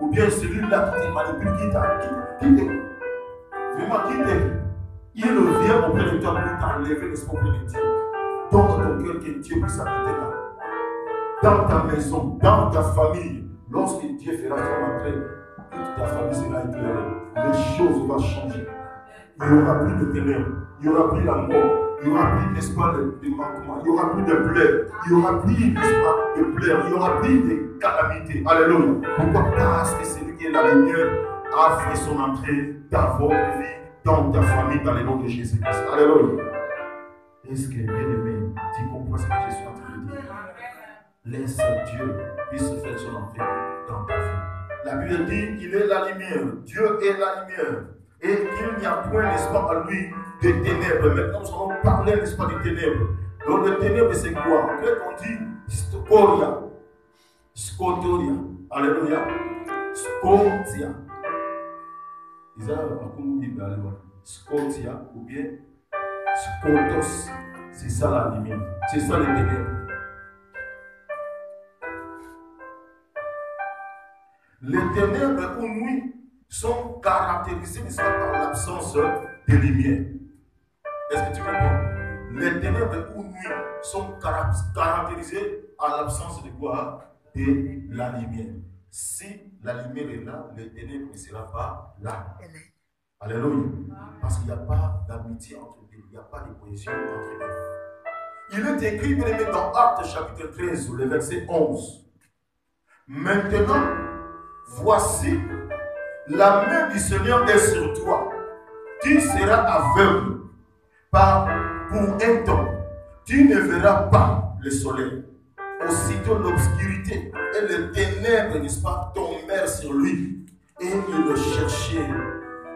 ou bien celui-là qui te manipule, il revient auprès de toi pour t'enlever l'esprit de Dieu. Dans ton cœur, que Dieu puisse habiter là. Dans ta maison, dans ta famille, lorsque Dieu fera son entrée, toute ta famille sera éclairée. Les choses vont changer. Il n'y aura plus de ténèbres, il n'y aura plus la mort. Il n'y aura plus, n'est-ce pas, de manquement, il n'y aura plus de pleurs, il n'y aura plus, n'est-ce pas, de pleurs, il n'y aura plus de calamités. Alléluia. Pourquoi? Parce que celui qui est la lumière a fait son entrée dans votre vie, dans ta famille, dans le nom de Jésus-Christ. Alléluia. Est-ce que, bien aimé, tu comprends ce que je suis en train de dire? Laisse Dieu puisse faire son entrée dans ta vie. La Bible dit qu'il est la lumière, Dieu est la lumière. Et il n'y a point, n'est-ce pas, à lui de ténèbres. Maintenant, nous allons parler, n'est-ce pas, des ténèbres. Donc, les ténèbres, c'est quoi? En fait, on dit scoria. Scotoria. Alléluia. Scotia. Ils ont Scotia ou bien Scotos. C'est ça la lumière. C'est ça les ténèbres. Les ténèbres ou nuit sont caractérisés, n'est-ce pas, par l'absence de lumière. Est-ce que tu comprends? Les ténèbres ou nuit sont caractérisées à l'absence de quoi? De la lumière. Si la lumière est là, les ténèbres ne seront pas là. Alléluia. Parce qu'il n'y a pas d'amitié entre eux, il n'y a pas de cohésion entre eux. Il est écrit, bien aimé, dans Actes chapitre 13, le verset 11. Maintenant, voici, la main du Seigneur est sur toi. Tu seras aveugle pour un temps. Tu ne verras pas le soleil. Aussitôt l'obscurité et les ténèbres, n'est-ce pas, tombèrent sur lui. Et il le cherchait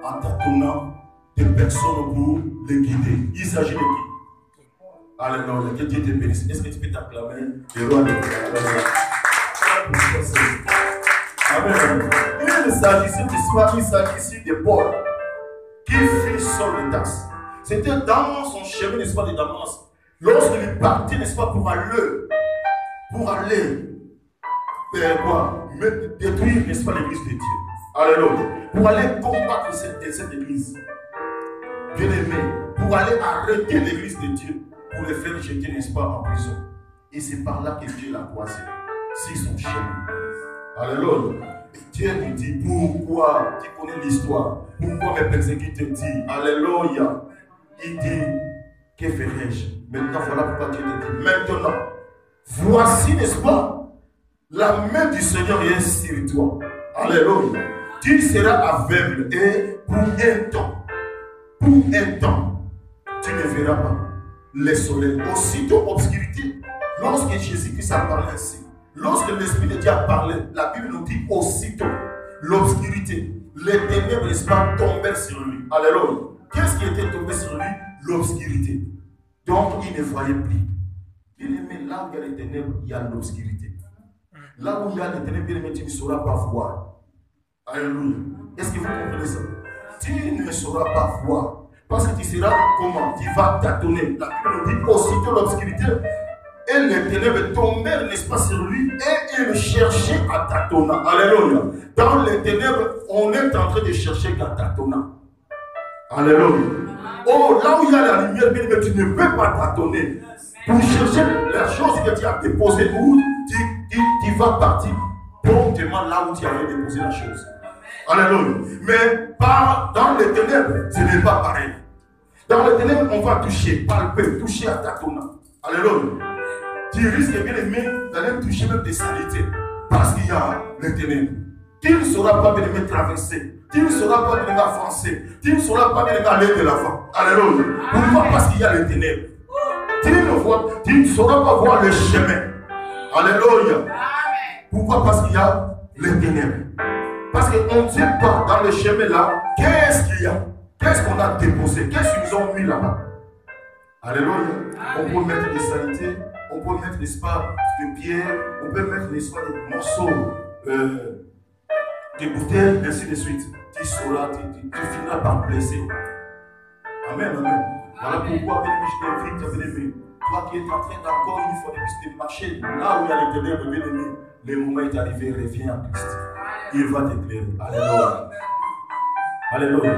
en tâtonnant des personnes pour le guider. Il s'agit de qui? Alléluia. Que Dieu te bénisse. Est-ce que tu peux t'acclamer le roi de Dieu? Amen. Il s'agissait de Paul qui fit son taxe. C'était dans son chemin, n'est-ce pas, de Damas. Lorsqu'il partait, n'est-ce pas, pour aller faire quoi? Détruire, n'est-ce pas, l'église de Dieu. Alléluia. Pour aller combattre cette église. Bien aimé, pour aller arrêter l'église de Dieu, pour les faire jeter, n'est-ce pas, en prison. Et c'est par là que Dieu l'a croisé. C'est son chemin. Alléluia. Dieu lui dit, pourquoi, tu connais l'histoire, pourquoi mes persécuteurs? Alléluia. Il dit, que ferai-je? Maintenant, voilà pourquoi Dieu te dit, maintenant, voici, n'est-ce pas, la main du Seigneur est sur toi. Alléluia. Tu seras aveugle et pour un temps, tu ne verras pas le soleil. Aussitôt obscurité, lorsque Jésus-Christ a parlé ainsi, lorsque l'Esprit de Dieu a parlé, la Bible nous dit aussitôt l'obscurité, les ténèbres, n'est-ce pas, tombèrent sur lui. Alléluia. Qu'est-ce qui était tombé sur lui? L'obscurité. Donc il ne voyait plus. Bien aimé, là où il y a les ténèbres, il y a l'obscurité. Là où il y a les ténèbres, bien aimé, tu ne sauras pas voir. Alléluia. Est-ce que vous comprenez ça? Tu ne sauras pas voir. Parce que tu seras comment? Tu vas tâtonner. La Bible nous dit aussitôt l'obscurité. Et les ténèbres tombèrent, n'est-ce pas, sur lui, et il cherchait à tâtonnant. Alléluia. Dans les ténèbres, on est en train de chercher à tâtonnant. Alléluia. Oh, là où il y a la lumière, mais tu ne peux pas tâtonner. Pour chercher la chose que tu as déposée, où tu vas partir promptement là où tu avais déposé la chose. Alléluia. Mais dans les ténèbres, ce n'est pas pareil. Dans les ténèbres, on va toucher, palper, toucher à tâtonnant. Alléluia. Tu risques, bien aimé, d'aller toucher même des saletés. Parce qu'il y a les ténèbres. Tu ne sauras pas bien aimé traverser. Tu ne sauras pas bien aimé avancer. Tu ne sauras pas bien aimé aller de l'avant. Alléluia. Pourquoi? Parce qu'il y a les ténèbres. Tu ne sauras pas voir le chemin. Alléluia. Pourquoi? Parce qu'il y a les ténèbres. Parce qu'on ne sait pas dans le chemin là, qu'est-ce qu'il y a? Qu'est-ce qu'on a déposé? Qu'est-ce qu'ils ont mis là-bas? Alléluia. On peut mettre des saletés, on peut mettre, n'est-ce pas, de pierres, on peut mettre, n'est-ce pas, des morceaux de bouteilles, ainsi de suite. Tu sauras, tu finiras par blesser. Amen, amen. Voilà pourquoi, bien aimé, je t'invite, bien aimé. Toi qui es en train d'encore une fois de marcher, là où il y a les ténèbres, bien aimé, le moment est arrivé, reviens à Christ. il va t'éclairer. Alléluia. Alléluia.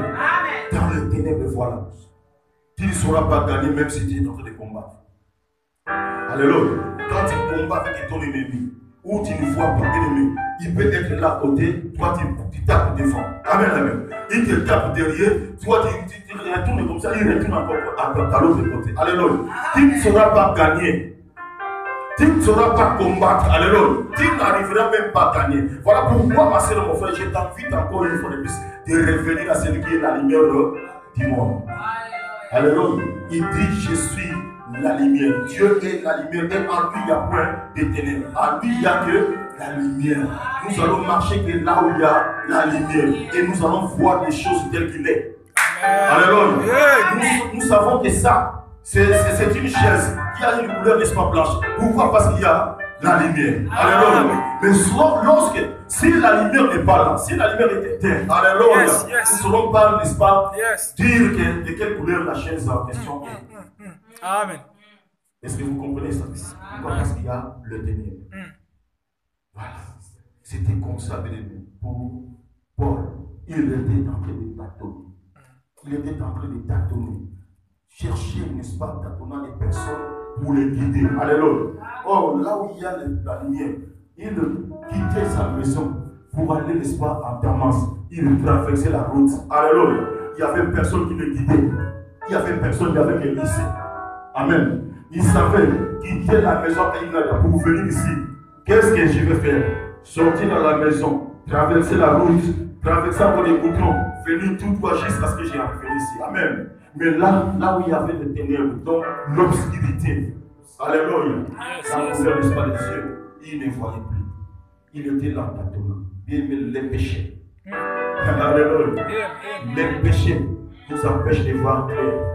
Dans les ténèbres, voilà. Tu ne sauras pas gagner même si tu es en train de combattre. Alléluia. Quand tu combats avec ton ennemi, ou tu ne vois pas l'ennemi, il peut être là à côté, toi tu tapes devant. Amen, amen. Il te tape derrière, toi tu retournes comme ça, il retourne encore à l'autre côté. Alléluia. Tu ne sauras pas gagner. Tu ne sauras pas combattre. Alléluia. Tu n'arriveras même pas à gagner. Voilà pourquoi, ma soeur, mon frère, je t'invite encore une fois de plus de revenir à celui qui est la lumière du monde. Alléluia. Il dit, je suis la lumière. Dieu est la lumière. Et en lui, il n'y a point de ténèbres. En lui, il n'y a que la lumière. Nous allons marcher que là où il y a la lumière. Et nous allons voir les choses telles qu'il est. Alléluia. Nous savons que ça, c'est une chaise qui a une couleur, n'est-ce pas, blanche. Pourquoi? Parce qu'il y a la lumière. Alléluia. Mais souvent, si la lumière n'est pas là, si la lumière est éteinte, alléluia, nous ne saurons pas, n'est-ce pas, dire de quelle couleur la chaise en question est. Amen. Est-ce que vous comprenez ça? Pourquoi? Parce qu'il y a le ténèbre. Voilà. C'était comme ça, pour Paul. Il était en train de tâtonner. Il était en train de tâtonner. Chercher, n'est-ce pas, tâtonnant les personnes pour les guider. Alléluia. Or, là où il y a la lumière, il quittait sa maison pour aller, n'est-ce pas, en Damas. Il traversait la route. Alléluia. Il n'y avait personne qui le guidait. Il n'y avait personne qui avait le lycée. Amen. Il savait quitter la maison pour venir ici. Qu'est-ce que je vais faire? Sortir dans la maison, traverser la route, traverser encore les boutons, venir tout droit jusqu'à ce que j'ai arrivé ici. Amen. Mais là où il y avait les ténèbres, donc l'obscurité, alléluia, la couleur, n'est-ce pas, des yeux, il ne voyait plus. Il était là, il aimait les péchés. Alléluia. Les péchés nous empêchent de voir clair.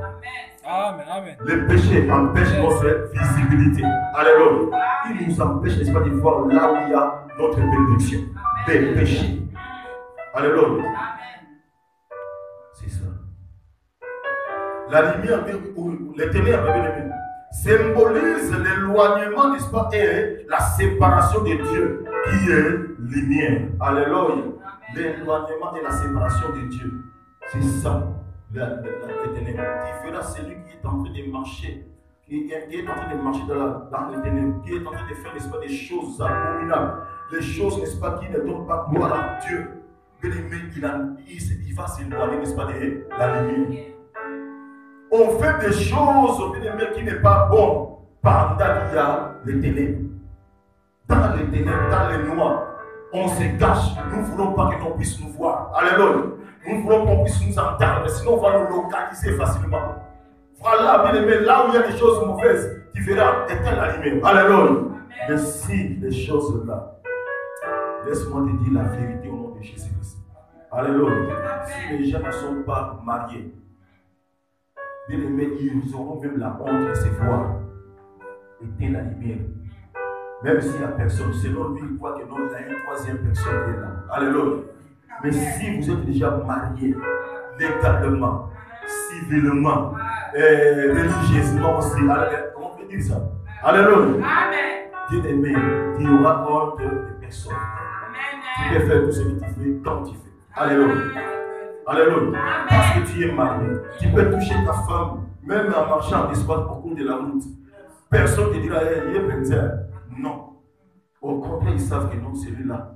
Amen, amen. Les péchés empêchent notre visibilité. Alléluia. Il nous empêche, n'est-ce pas, de voir là où il y a notre bénédiction. Des péchés. Alléluia. C'est ça. La lumière, les ténèbres, bien aimé, symbolise l'éloignement, n'est-ce pas, et la séparation de Dieu, qui est lumière. Alléluia. L'éloignement et la séparation de Dieu. C'est ça. Les ténèbres. Tu verras celui qui est en train de marcher, qui est en train de marcher dans les ténèbres, qui est en train de faire, n'est-ce pas, des choses abominables, des choses, n'est-ce pas, qui ne donnent pas gloire à Dieu. Bien aimé, il va s'éloigner, n'est-ce pas, de la lumière. On fait des choses, bien aimé, qui n'est pas bon pendant qu'il y a les ténèbres. Dans les ténèbres, dans les noirs, on se cache. Nous ne voulons pas que l'on puisse nous voir. Alléluia. Nous voulons qu'on puisse nous entendre, sinon on va nous localiser facilement. Voilà, bien aimé, là où il y a des choses mauvaises, tu verras, éteins la lumière. Alléluia. Mais si les choses-là, laisse-moi te dire la vérité au nom de Jésus-Christ. Alléluia. Si les gens ne sont pas mariés, bien aimé, ils auront même la honte de se voir. Éteins la lumière. Même s'il n'y a personne, selon lui, il croit que non, il y a une troisième personne qui est là. Alléluia. Mais si vous êtes déjà marié, légalement, civilement, religieusement aussi, comment on peut dire ça? Alléluia. Dieu aimé, il y aura honte de personne. Tu peux faire tout ce que tu fais quand tu fais. Alléluia. Alléluia. Parce que tu es marié, tu peux toucher ta femme, même en marchant, n'est-ce pas, au cours de la route. Personne ne te dira, il est péteur. Non. Au contraire, ils savent que non, celui-là,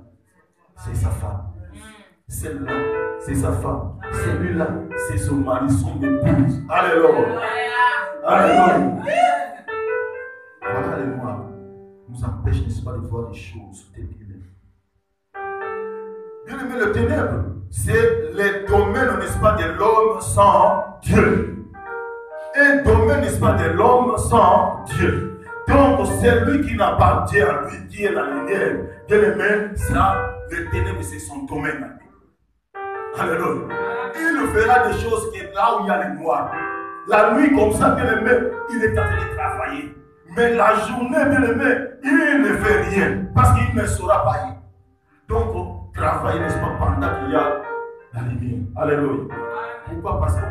c'est sa femme. Celle-là, c'est sa femme. Celui-là, c'est son mari, son épouse. Alléluia. Alléluia. Voilà les noirs. Nous empêchent, n'est-ce pas, de voir les choses telles qu'elles sont. Bien aimé, le ténèbre, c'est le domaine, n'est-ce pas, de l'homme sans Dieu. Un domaine, n'est-ce pas, de l'homme sans Dieu. Donc, celui qui n'a pas Dieu à lui, qui est la lumière, bien aimé, ça, le ténèbre, c'est son domaine à lui. Alléluia. Il fera des choses qui là où il y a les noirs. La nuit, comme ça, bien aimé, il est en train de travailler. Mais la journée, bien aimé, il ne fait rien. Parce qu'il ne saura pas y. Donc, travailler, n'est-ce pas, pendant qu'il y a la lumière. Alléluia. Pourquoi? Parce qu'on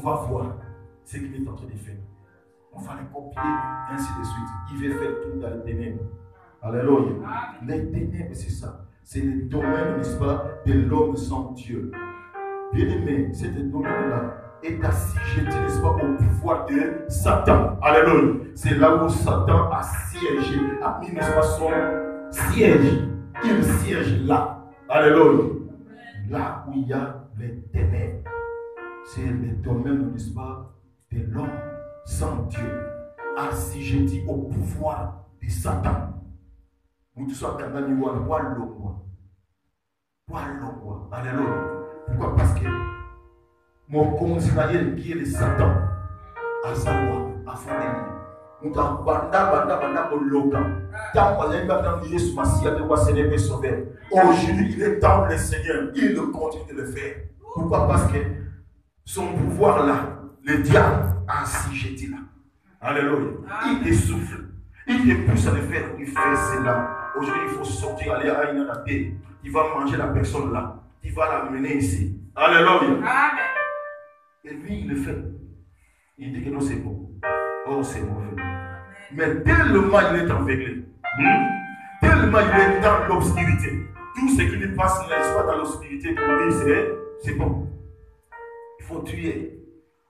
va voir ce qu'il est en train de faire. On va le copier, ainsi de suite. Il va faire tout dans les ténèbres. Alléluia. Les ténèbres, c'est ça. C'est le domaine, n'est-ce pas, de l'homme sans Dieu. Bien-aimé, ce domaine-là est assujetti, n'est-ce pas, au pouvoir de Satan. Alléluia. C'est là où Satan a siégé, a mis, n'est-ce pas, son siège. Il siège là. Alléluia. Là où il y a les ténèbres. C'est le domaine, n'est-ce pas, de l'homme sans Dieu, assujetti au pouvoir de Satan. Alléluia. Pourquoi? Parce que mon conseiller qui est le Satan, à savoir, à faire nous avons banda loka. Tant qu'on aime dans Jésus Messie de célébrer sauveur. Aujourd'hui, il est temps le Seigneur, il continue de le faire. Pourquoi? Parce que son pouvoir là, le diable a assujetti là. Alléluia. Il te souffle, il te pousse à le faire, il fait cela. Aujourd'hui, il faut sortir, aller à une paix. Il va manger la personne là. Il va l'amener ici. Alléluia. Amen. Et lui, il le fait. Il dit que non, c'est bon. Oh, c'est mauvais. Mais tellement il est aveuglé, tellement il est dans l'obscurité, tout ce qui lui passe, n'est-ce pas, dans l'obscurité, pour lui, c'est bon. Il faut tuer.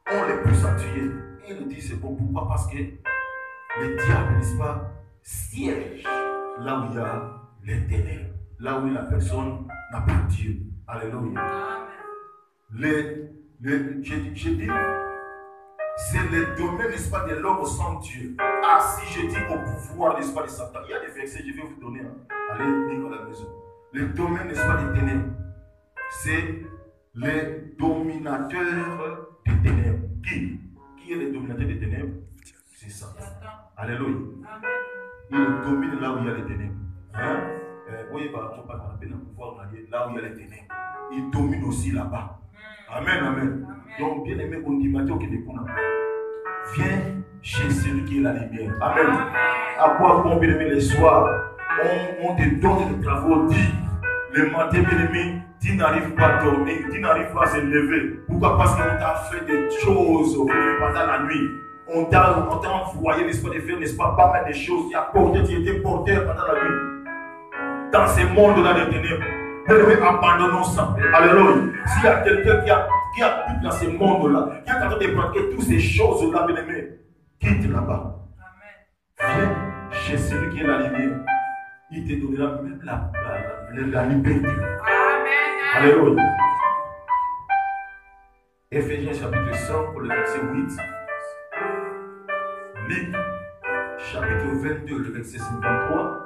On les pousse à tuer. Il dit c'est bon. Pourquoi? Parce que le diable, n'est-ce pas, siège là où il y a les ténèbres, là où la personne n'a pas Dieu. Alléluia. J'ai dit, c'est le domaine, n'est-ce pas, de l'homme sans Dieu. Ah, si je dis au pouvoir, n'est-ce pas, de Satan. Il y a des versets, je vais vous donner. Allez lire à la maison. Le domaine, n'est-ce pas, des ténèbres. C'est le dominateur des ténèbres. Qui est le dominateur des ténèbres? C'est Satan. Alléluia. Il domine là où il y a les ténèbres. Hein? Oui, bah, on ne peut pas pouvoir là où il y a les ténèbres. Il domine aussi là-bas. Amen, amen. Donc, bien aimé, on dit Matthieu qui est viens chez celui qui est la lumière. Amen. À quoi bon, bien aimé, les soirs, on te donne des travaux, dit le matin, bien aimé, tu n'arrives pas à dormir, tu n'arrives pas à se lever. Pourquoi? Parce qu'on t'a fait des choses pendant la nuit. On t'a envoyé, n'est-ce pas, de faire, n'est-ce pas mal de choses. Tu étais porteur pendant la nuit. Dans ce monde-là des ténèbres. Abandonnons ça. Alléluia. S'il y a quelqu'un qui habite dans ce monde-là, qui est en train de pratiquer toutes ces choses-là, bien aimé, quitte là-bas. Viens chez celui qui est la lumière. Il te donnera même la liberté. Amen. Alléluia. Éphésiens chapitre 5 pour le verset 8. Luc chapitre 22, le verset 53.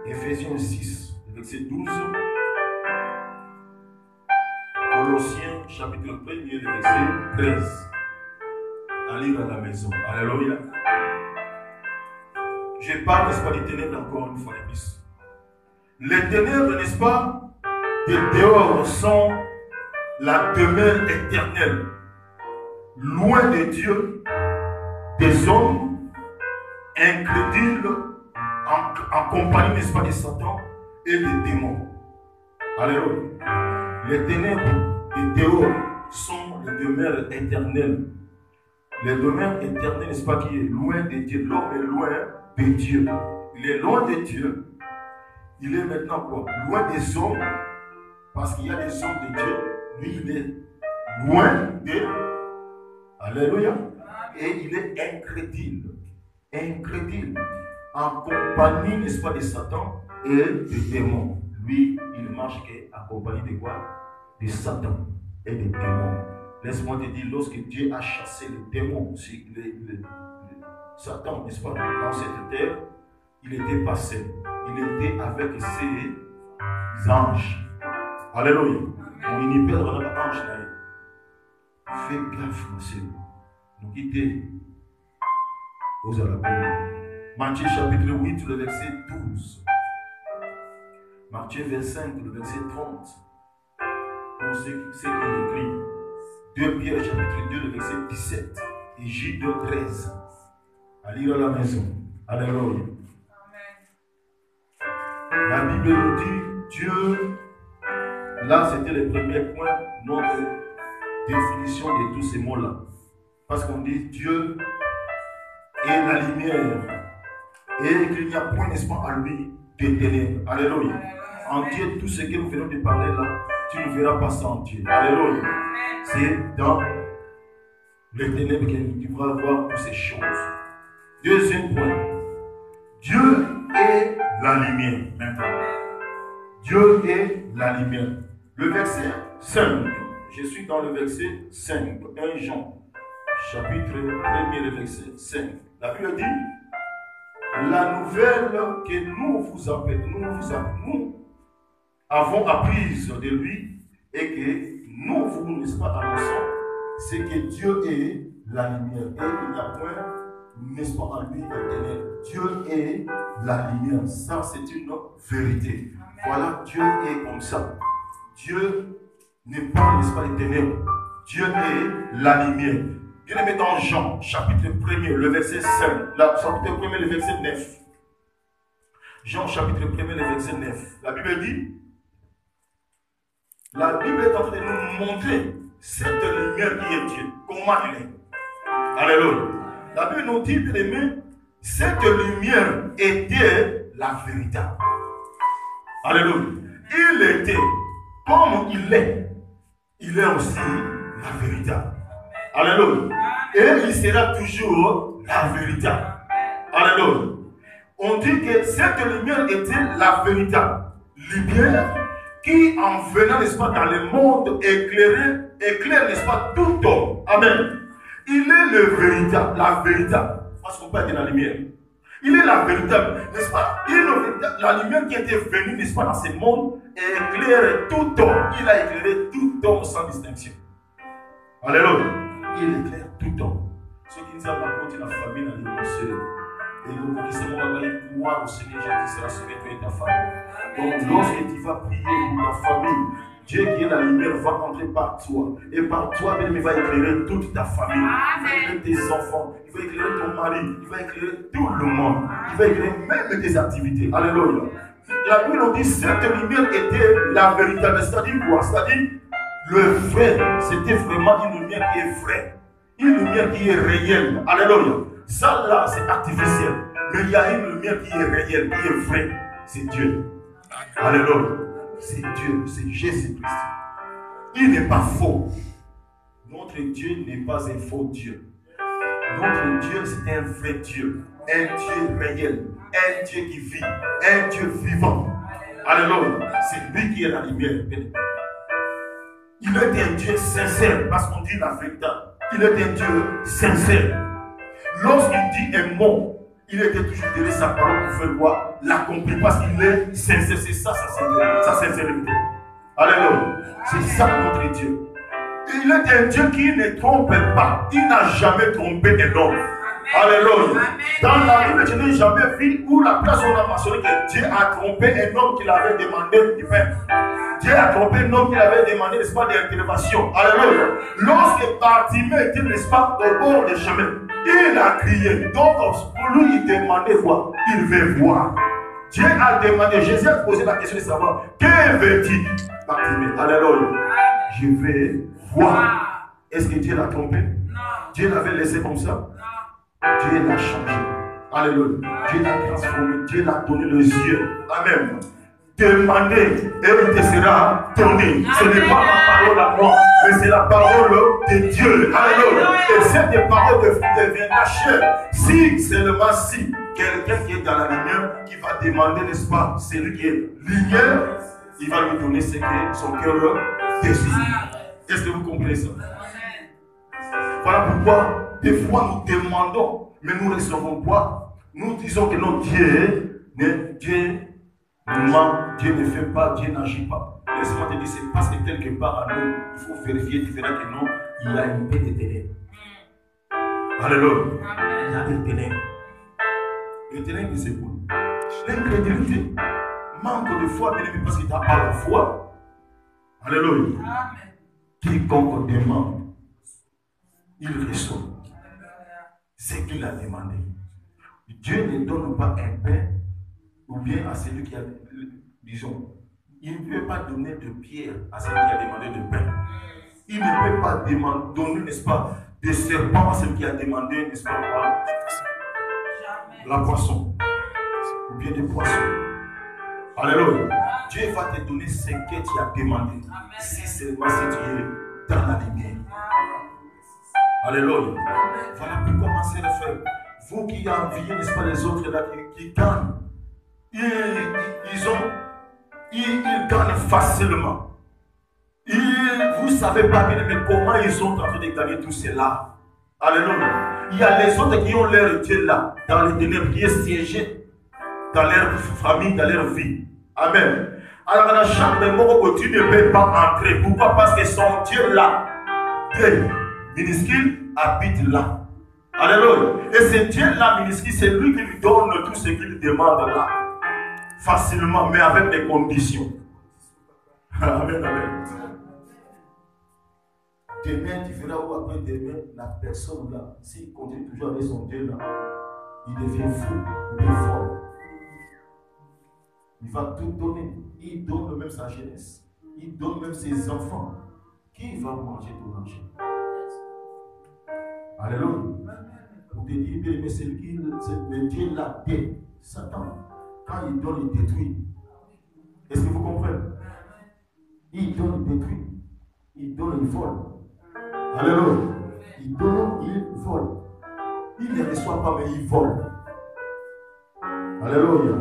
Éphésiens 6, verset 12. Colossiens, chapitre 1er, verset 13. À lire à la maison. Alléluia. Je parle, n'est-ce pas, des ténèbres encore une fois de plus. Les ténèbres, n'est-ce pas, de dehors sont la demeure éternelle. Loin de Dieu, des hommes incrédules, en compagnie, n'est-ce pas, de Satan et des démons. Alléluia. Les ténèbres de dehors sont les demeures éternelles. Les demeures éternelles, n'est-ce pas, qui est loin de Dieu. L'homme est loin de Dieu. Il est loin de Dieu. Il est maintenant quoi? Loin des hommes. Parce qu'il y a des hommes de Dieu. Lui, il est loin de. Alléluia. Et il est incrédule. Incrédule. En compagnie, n'est-ce pas, de Satan et des démons. Lui, il marche accompagné de quoi? De Satan et des démons. Laisse-moi te dire, lorsque Dieu a chassé les démons, Satan, n'est-ce pas, dans cette terre, il était passé. Il était avec ses anges. Alléluia. On y perd dans l'ange là. Fais gaffe, monsieur. Nous quitter aux arabes. Matthieu chapitre 8, le verset 12. Matthieu 25, le verset 30. Pour ce qui est écrit. 2 Pierre chapitre 2, le verset 17. Et Jude 13. À lire à la maison. Alléluia. La Bible nous dit Dieu. Là, c'était le premier point, notre définition de tous ces mots-là. Parce qu'on dit Dieu est la lumière Et qu'il n'y a point, n'est-ce pas, à lui de ténèbres. Alléluia. En Dieu, tout ce que nous venons de parler là, tu ne verras pas ça en Dieu. Alléluia. C'est dans les ténèbres que tu vas voir toutes ces choses. Deuxième point. Dieu est la lumière. Maintenant. Dieu est la lumière. Le verset 5. Je suis dans le verset 5. 1 Jean. Chapitre 1er, le verset 5. La Bible dit, la nouvelle que nous avons apprise de lui et que nous vous, n'est-ce pas, annonçons, c'est que Dieu est la lumière et il n'y a point, n'est-ce pas, en lui de ténèbres. Dieu est la lumière. Ça, c'est une vérité. Voilà, Dieu est comme ça. Dieu n'est pas, n'est-ce pas, les ténèbres. Dieu est la lumière. Bien aimé dans Jean, chapitre 1er, le verset 5, chapitre 1er, le verset 9. Jean, chapitre 1er, le verset 9. La Bible dit, la Bible est en train de nous montrer cette lumière qui est Dieu, comment il est. Alléluia. La Bible nous dit, bien aimé, cette lumière était la vérité. Alléluia. Il était comme il est aussi la vérité. Alléluia. Et il sera toujours la vérité. Alléluia. On dit que cette lumière était la vérité. Lumière qui, en venant, n'est-ce pas, dans le monde, éclaire, n'est-ce pas, tout homme. Amen. Il est le véritable, la vérité. Parce qu'on peut dire la lumière. Il est la véritable, n'est-ce pas? Il est la lumière qui était venue, n'est-ce pas, dans ce monde, et éclaire tout homme. Il a éclairé tout homme sans distinction. Alléluia. Il éclaire tout homme. Ceux qui disent, par contre, la famille dans les conseils. Et donc, qui se vont aller pouvoir au Seigneur Jésus sera sauvé toi et ta famille. Donc, lorsque tu vas prier pour ta famille, Dieu qui est la lumière va entrer par toi. Et par toi, il va éclairer toute ta famille. Il va éclairer tes enfants. Il va éclairer ton mari. Il va éclairer tout le monde. Il va éclairer même tes activités. Alléluia. La Bible nous dit cette lumière était la véritable. C'est-à-dire quoi? C'est-à-dire le vrai. C'était vraiment une lumière qui est vraie. Une lumière qui est réelle. Alléluia. Ça là, c'est artificiel. Mais il y a une lumière qui est réelle, qui est vraie. C'est Dieu. Alléluia. C'est Dieu, c'est Jésus-Christ. Il n'est pas faux. Notre Dieu n'est pas un faux Dieu. Notre Dieu, c'est un vrai Dieu. Un Dieu réel. Un Dieu qui vit. Un Dieu vivant. Alléluia. C'est lui qui est la lumière. Il est un Dieu sincère parce qu'on dit la vérité. Il est un Dieu sincère. Lorsqu'il dit un mot, il était toujours derrière sa parole pour faire quoi? L'accomplir parce qu'il est sincère. C'est ça sa sincérité. Alléluia. C'est ça notre Dieu. Il est un Dieu qui ne trompe pas. Il n'a jamais trompé un homme. Alléluia. Dans la Bible, je n'ai jamais vu où la place on a mentionné que Dieu a trompé un homme qui l'avait demandé du pain. Dieu a trompé un homme qui avait demandé, n'est-ce pas, d'intervention. Alléluia. Lorsque Bartimée était, n'est-ce pas, au bord du chemin, il a crié. Donc, pour lui, il demandait quoi? Il veut voir. Dieu a demandé, Jésus a posé la question de savoir, que veux-tu, Bartimée? Alléluia. Je vais voir. Est-ce que Dieu l'a trompé? Non. Dieu l'avait laissé comme ça? Non. Dieu l'a changé. Alléluia. Dieu l'a transformé. Dieu l'a donné les yeux. Amen. Demandez et il te sera donné. Ce n'est pas ma parole à moi, mais c'est la parole de Dieu. Alléluia. Et cette parole deviendra chère si seulement si quelqu'un qui est dans la lumière, qui va demander, n'est-ce pas, celui qui est lumière, il va lui donner ce que son cœur désire. Est-ce que vous comprenez ça? Voilà pourquoi des fois nous demandons, mais nous ne recevons pas. Nous disons que non, Dieu ne fait pas, Dieu n'agit pas. Laisse-moi te dire, c'est parce que quelque part à nous, il faut vérifier, tu verras que non, il y a une paix de ténèbres. Alléluia. Il y a des ténèbres. Les ténèbres, c'est quoi? L'incrédulité. Manque de foi, bien aimé, parce que tu n'as pas la foi. Alléluia. Quiconque demande, il reçoit ce qu'il a demandé. Dieu ne donne pas un pain ou bien à celui qui a, disons, il ne peut pas donner de pierre à celui qui a demandé de pain. Il ne peut pas donner, n'est-ce pas, des serpents à celui qui a demandé, n'est-ce pas, la poisson. bien des poissons. Alléluia. Dieu va te donner ce que tu as demandé. Si seulement si tu es dans la lumière. Alléluia. Voilà pourquoi, ma sœur et frère, vous qui enviez, n'est-ce pas, les autres là qui gagnent, ils gagnent facilement. Vous ne savez pas bien, mais comment ils sont en train de gagner tout cela. Alléluia. Il y a les autres qui ont leur Dieu là, dans les ténèbres, qui est siégé dans leur famille, dans leur vie. Amen. Alors, dans la chambre de mort, tu ne peux pas entrer. Pourquoi? Parce que son Dieu là, Dieu minuscule, habite là. Alléluia. Et ce Dieu là, minuscule, c'est lui qui lui donne tout ce qu'il demande là. Facilement, mais avec des conditions. Amen, amen. Demain, tu verras où après demain, la personne là, s'il continue toujours avec son Dieu là, il devient fou, il devient folle. Il va tout donner. Il donne même sa jeunesse. Il donne même ses enfants. Qui va manger ton argent? Alléluia. Pour te dire, bien aimé, c'est le Dieu là, Satan. Quand il donne, il détruit. Est-ce que vous comprenez? Il donne, il détruit. Il donne, il vole. Alléluia. Il donne, il vole. Il ne reçoit pas, mais il vole. Alléluia.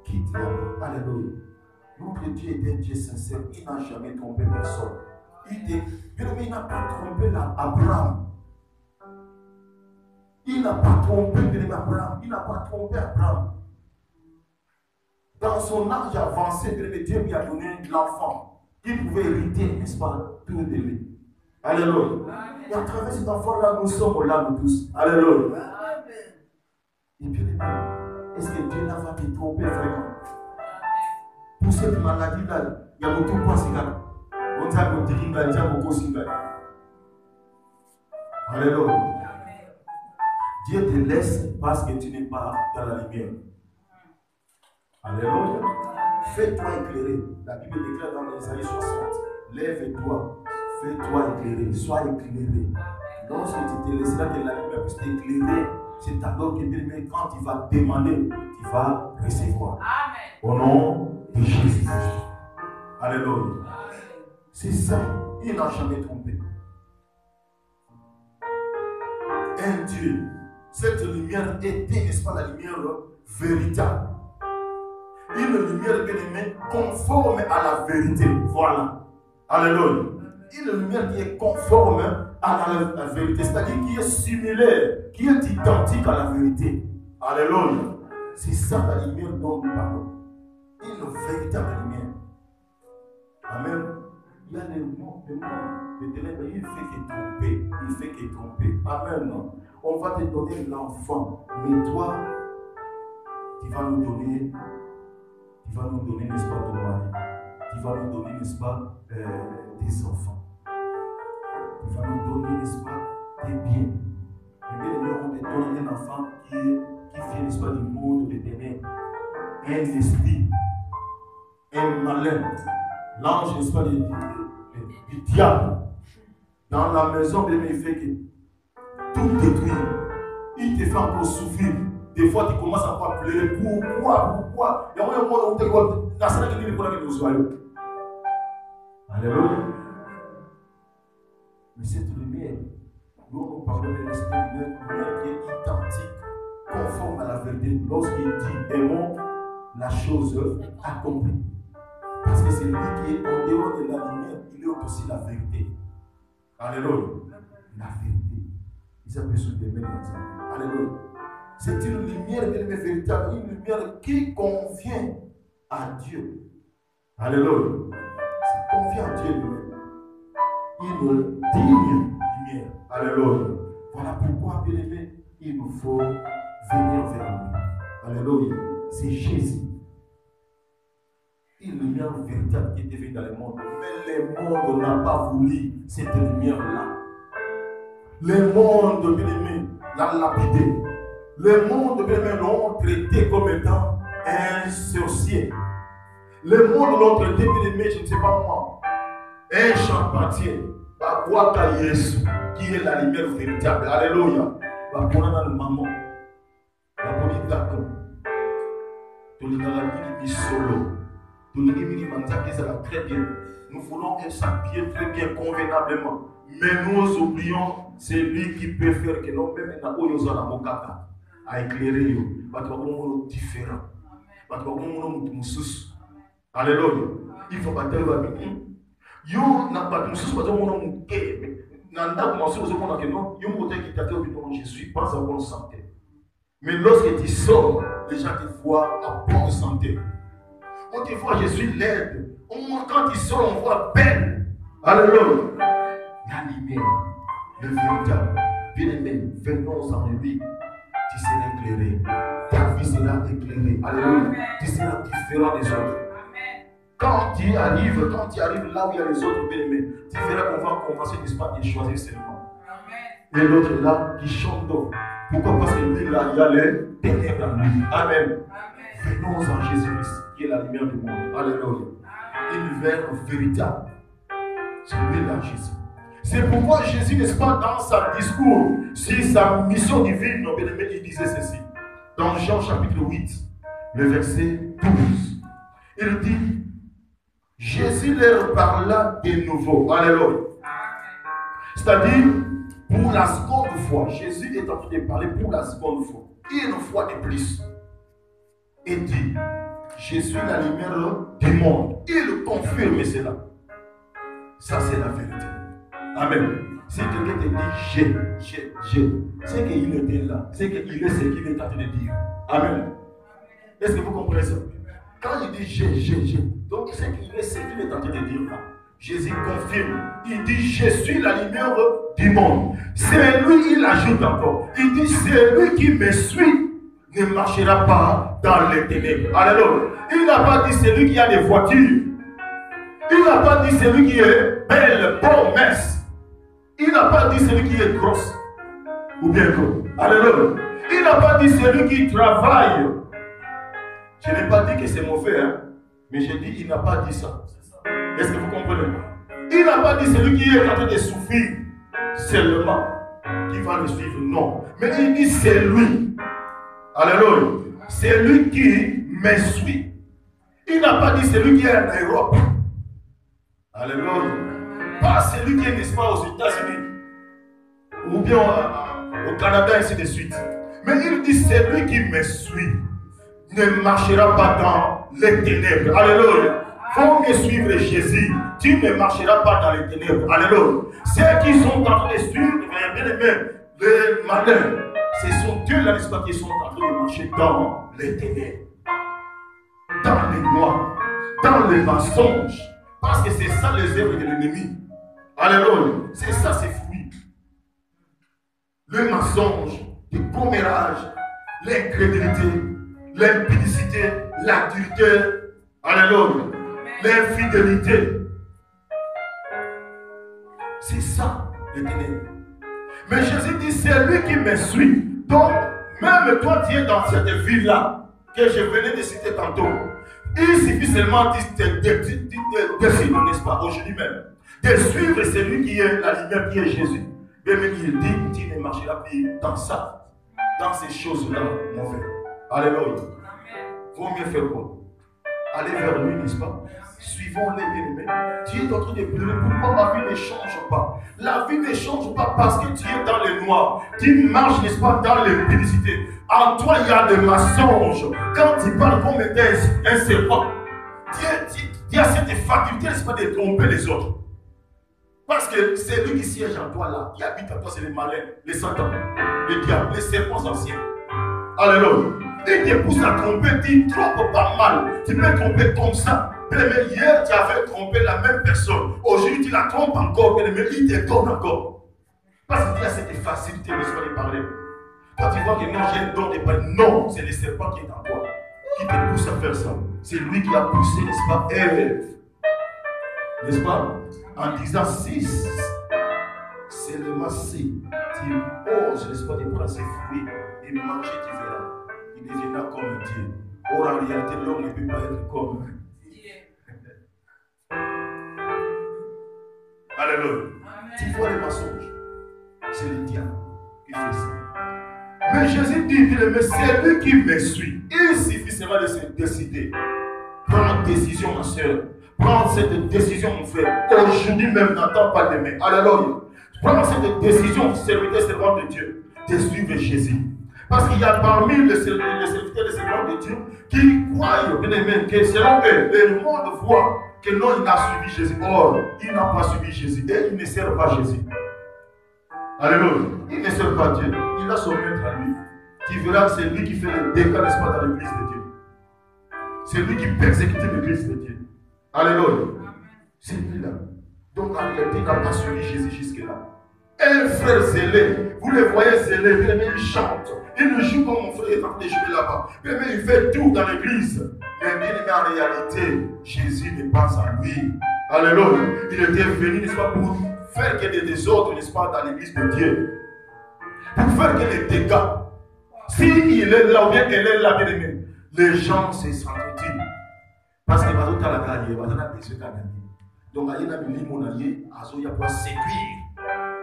Quitte la. Alléluia. Notre Dieu est un Dieu sincère. Il n'a jamais trompé personne. Il n'a pas trompé Abraham. Il n'a pas trompé Abraham. Il n'a pas trompé Abraham. Dans son âge avancé, Dieu lui a donné l'enfant. Il pouvait hériter, n'est-ce pas, tout de lui. Alléluia. Et à travers cet enfant-là, nous sommes là, nous tous. Alléluia. Et puis, est-ce que Dieu là va te tromper vraiment? Pour cette maladie-là, il y a beaucoup de points. On dit alléluia. Dieu te laisse parce que tu n'es pas dans la lumière. Alléluia. Fais-toi éclairer. La Bible déclare dans Isaïe 60. Lève-toi. Fais-toi éclairer. Sois éclairé. Lorsque tu te laisseras que la lumière puisse t'éclairer, c'est alors que quand tu vas demander, tu vas recevoir. Amen. Au nom de Jésus. Alléluia. C'est ça. Il n'a jamais trompé. Un Dieu. Cette lumière était, n'est-ce pas, la lumière véritable. Une lumière bien-aimée conforme à la vérité. Voilà. Alléluia. Une lumière qui est conforme à la vérité. C'est-à-dire qui est similaire, qui est identique à la vérité. Alléluia. C'est ça la lumière dont nous parlons. Une véritable lumière. Amen. Il y a des mots de ténèbres, il fait que tromper. Il fait que tromper. Amen. On va te donner l'enfant. Mais toi, tu vas nous donner, n'est-ce pas, ton mari. Tu vas nous donner, n'est-ce pas, des enfants. Tu vas nous donner, n'est-ce pas, des biens. Et bien, on te donne un enfant qui vient, n'est-ce pas, du monde des ténèbres. Un esprit, un malin. L'ange, n'est-ce pas, du diable. Dans la maison, bien, il fait que tout détruit. Il te fait encore souffrir. Des fois, tu commences à pas pleurer. Pourquoi? Il y a un moment où tu es la salle qui dit que nous soyons. Alléluia. Mais cette lumière, nous parlons de l'esprit de lumière qui est identique, conforme à la vérité. Lorsqu'il dit aimons la chose accomplie. Parce que c'est lui qui est en dehors de la lumière, il est aussi la vérité. Alléluia. La vérité. Ils appellent ça des mains. Alléluia. C'est une lumière véritable, une lumière qui convient à Dieu. Alléluia. C'est convient à Dieu lui-même. Une digne lumière. Alléluia. Voilà pourquoi, bien aimé, il nous faut venir vers lui. Alléluia. C'est Jésus. Une lumière véritable qui est venue dans le monde. Mais le monde n'a pas voulu cette lumière-là. Le monde, bien aimé, l'a lapidé. Le monde, bien aimé, l'ont traité comme étant un sorcier. Le monde l'ont traité, bien aimé, je ne sais pas moi, un charpentier. Bakwaka Yesu, qui est la lumière véritable. Alléluia. Bakona le maman. Bakoni gâteau. Très bien. Nous voulons que ça vienne très bien, convenablement. Mais nous oublions, c'est lui qui peut faire que nous même à éclairer. Différent. Alléluia. Il faut pas dire yo n'a pas de souci, je suis pas en bonne santé. Mais lorsque tu sors, les gens te voient en bonne santé. On te voit, je suis laide. Quand tu sors, on voit belle. Alléluia. La lumière, le véritable. Bien-aimé, venons en lui. Tu seras éclairé. Ta vie sera éclairée. Alléluia. Tu seras différent des autres. Quand tu arrives là où il y a les autres bien-aimés, tu verras qu'on va commencer, n'est-ce pas, de choisir seulement. Et l'autre là, qui chante d'eau. Pourquoi? Parce que lui là, il y a les ténèbres en lui. Amen. Venons en Jésus-Christ, qui est la lumière du monde. Alléluia. Une lumière véritable. C'est lui là, Jésus. C'est pourquoi Jésus, n'est-ce pas, dans son discours sur sa mission divine, nos bien-aimés, il disait ceci. Dans Jean chapitre 8, le verset 12. Il dit, Jésus leur parla de nouveau. Alléluia. C'est-à-dire, pour la seconde fois, Jésus est en train de parler pour la seconde fois. Une fois de plus. Il dit, je suis la lumière du monde. Il confirme cela. Ça, c'est la vérité. Amen. Si quelqu'un te dit, c'est qu'il était là. C'est qu'il est ce qu'il est en train de dire. Amen. Est-ce que vous comprenez ça? Quand il dit j'ai, donc c'est qu'il est ce qu'il est en train de dire là. Jésus confirme. Il dit, je suis la lumière du monde. C'est lui, il ajoute encore. Il dit, c'est lui qui me suit ne marchera pas dans les ténèbres. Alléluia. Il n'a pas dit celui qui a des voitures. Il n'a pas dit celui qui est belle, bon, mince. Il n'a pas dit celui qui est grosse. Ou bien gros. Alléluia. Il n'a pas dit celui qui travaille. Je n'ai pas dit que c'est mauvais, hein? Mais j'ai dit, il n'a pas dit ça. Est-ce que vous comprenez? Il n'a pas dit celui qui est en train de souffrir seulement qui va le suivre. Non. Mais il dit c'est lui. Alléluia. C'est lui qui me suit. Il n'a pas dit celui qui est en Europe. Alléluia. Pas celui qui est, n'est-ce pas, aux États-Unis. Ou bien au Canada, ainsi de suite. Mais il dit c'est lui qui me suit. Ne marchera pas dans les ténèbres. Alléluia. Faut me suivre Jésus. Tu ne marcheras pas dans les ténèbres. Alléluia. Ceux qui sont en train de suivre, bien aimé, les malins, ce sont eux là, n'est-ce pas, qui sont en train de marcher dans les ténèbres, dans les noirs, dans les mensonges. Parce que c'est ça les œuvres de l'ennemi. Alléluia. C'est ça ses fruits. Le mensonge, le commérage, l'incrédulité, l'impudicité, l'adultère. Alléluia. L'infidélité. C'est ça, les ténèbres. Mais Jésus dit, c'est lui qui me suit. Donc, même toi, tu es dans cette ville-là, que je venais de citer tantôt. Il suffit seulement de décider, n'est-ce pas, aujourd'hui même, de suivre celui qui est la lumière, qui est Jésus. Mais il dit, tu ne marcheras plus dans ça, dans ces choses-là, mon frère. Alléluia. Vaut mieux faire quoi? Aller vers lui, n'est-ce pas? Suivons les bien-aimés. Tu es en train de pleurer. Pourquoi ma vie ne change pas? La vie ne change pas parce que tu es dans le noir. Tu marches, n'est-ce pas, dans l'impudicité. En toi, il y a des mensonges. Quand tu parles comme un serpent, tu as cette faculté, n'est-ce pas, de tromper les autres. Parce que c'est lui qui siège en toi là, qui habite en toi, c'est les malins, les satans, les diables, les serpents anciens. Alléluia. Et te pousse à tromper, tu trompes pas mal. Tu peux tromper comme ça. Mais hier, tu avais trompé la même personne. Aujourd'hui, tu la trompes encore. Mais il te donne encore. Parce que tu as cette facilité, n'est-ce pas, de parler. Toi, tu vois que non, j'ai un don de parler. Non, c'est le serpent qui est en toi, qui te pousse à faire ça. C'est lui qui a poussé, n'est-ce pas, Ève. N'est-ce pas? En disant si, seulement si tu oses, n'est-ce pas, de prendre ses fruits et manger, tu verras. Il deviendra comme Dieu. Or, en réalité, l'homme ne peut pas être comme Dieu. Alléluia. Tu vois les mensonges. C'est le diable qui fait ça. Mais Jésus dit, mais c'est lui qui me suit. Il suffit seulement de se décider. Prends une décision, ma soeur. Prends cette décision, mon frère. Aujourd'hui même, n'attends pas demain. Alléluia. Prends cette décision, serviteur, servant de Dieu, de suivre Jésus. Parce qu'il y a parmi les serviteurs et servants de Dieu qui croient, bien aimé, que selon eux, le monde voit que non, il a suivi Jésus. Or, il n'a pas suivi Jésus et il ne sert pas Jésus. Alléluia. Il ne sert pas Dieu. Il a son maître à lui. Tu verras que c'est lui qui fait le dégât, n'est-ce pas, dans l'église de Dieu. C'est lui qui persécute l'église de Dieu. Alléluia. C'est lui là. Donc en réalité, il n'a pas suivi Jésus jusque-là. Un frère zélé, vous le voyez zélé, mais il chante. Il ne joue comme mon frère est en train de jouer là-bas. Mais il fait tout dans l'église. Mais bien aimé, en réalité, Jésus n'est pas à lui. Alléluia. Il était venu, n'est-ce pas, pour faire que des désordres, n'est-ce pas, dans l'église de Dieu. Pour faire que les dégâts. S'il est là ou bien elle est là, bien aimé, les gens se s'entretinent. Parce que les gens ont gagné, les gens ont gagné. Donc, il y a des gens qui ont séduire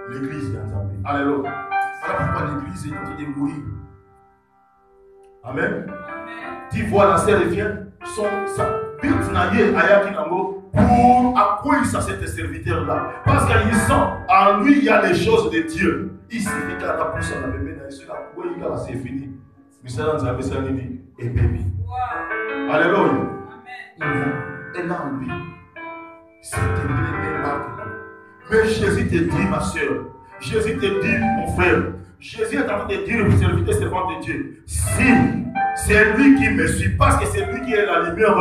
l'église d'Anzambé. Alléluia. Voilà pourquoi l'église est en train de mourir. Amen. Tu vois, la sœur vient, sa but naïe ayakinango pour accueillir cet serviteur-là. Parce qu'il sent en lui, il y a des choses de Dieu. Il suffit qu'il y a la pousse à la bébé, c'est fini. Mais ça, dans un ça dit, et bébé. Alléluia. Et là, en lui, c'est une marque là. Mais Jésus te dit, ma soeur, Jésus te dit, mon frère, Jésus est en train de dire au serviteur servant de Dieu, si c'est lui qui me suit, parce que c'est lui qui est la lumière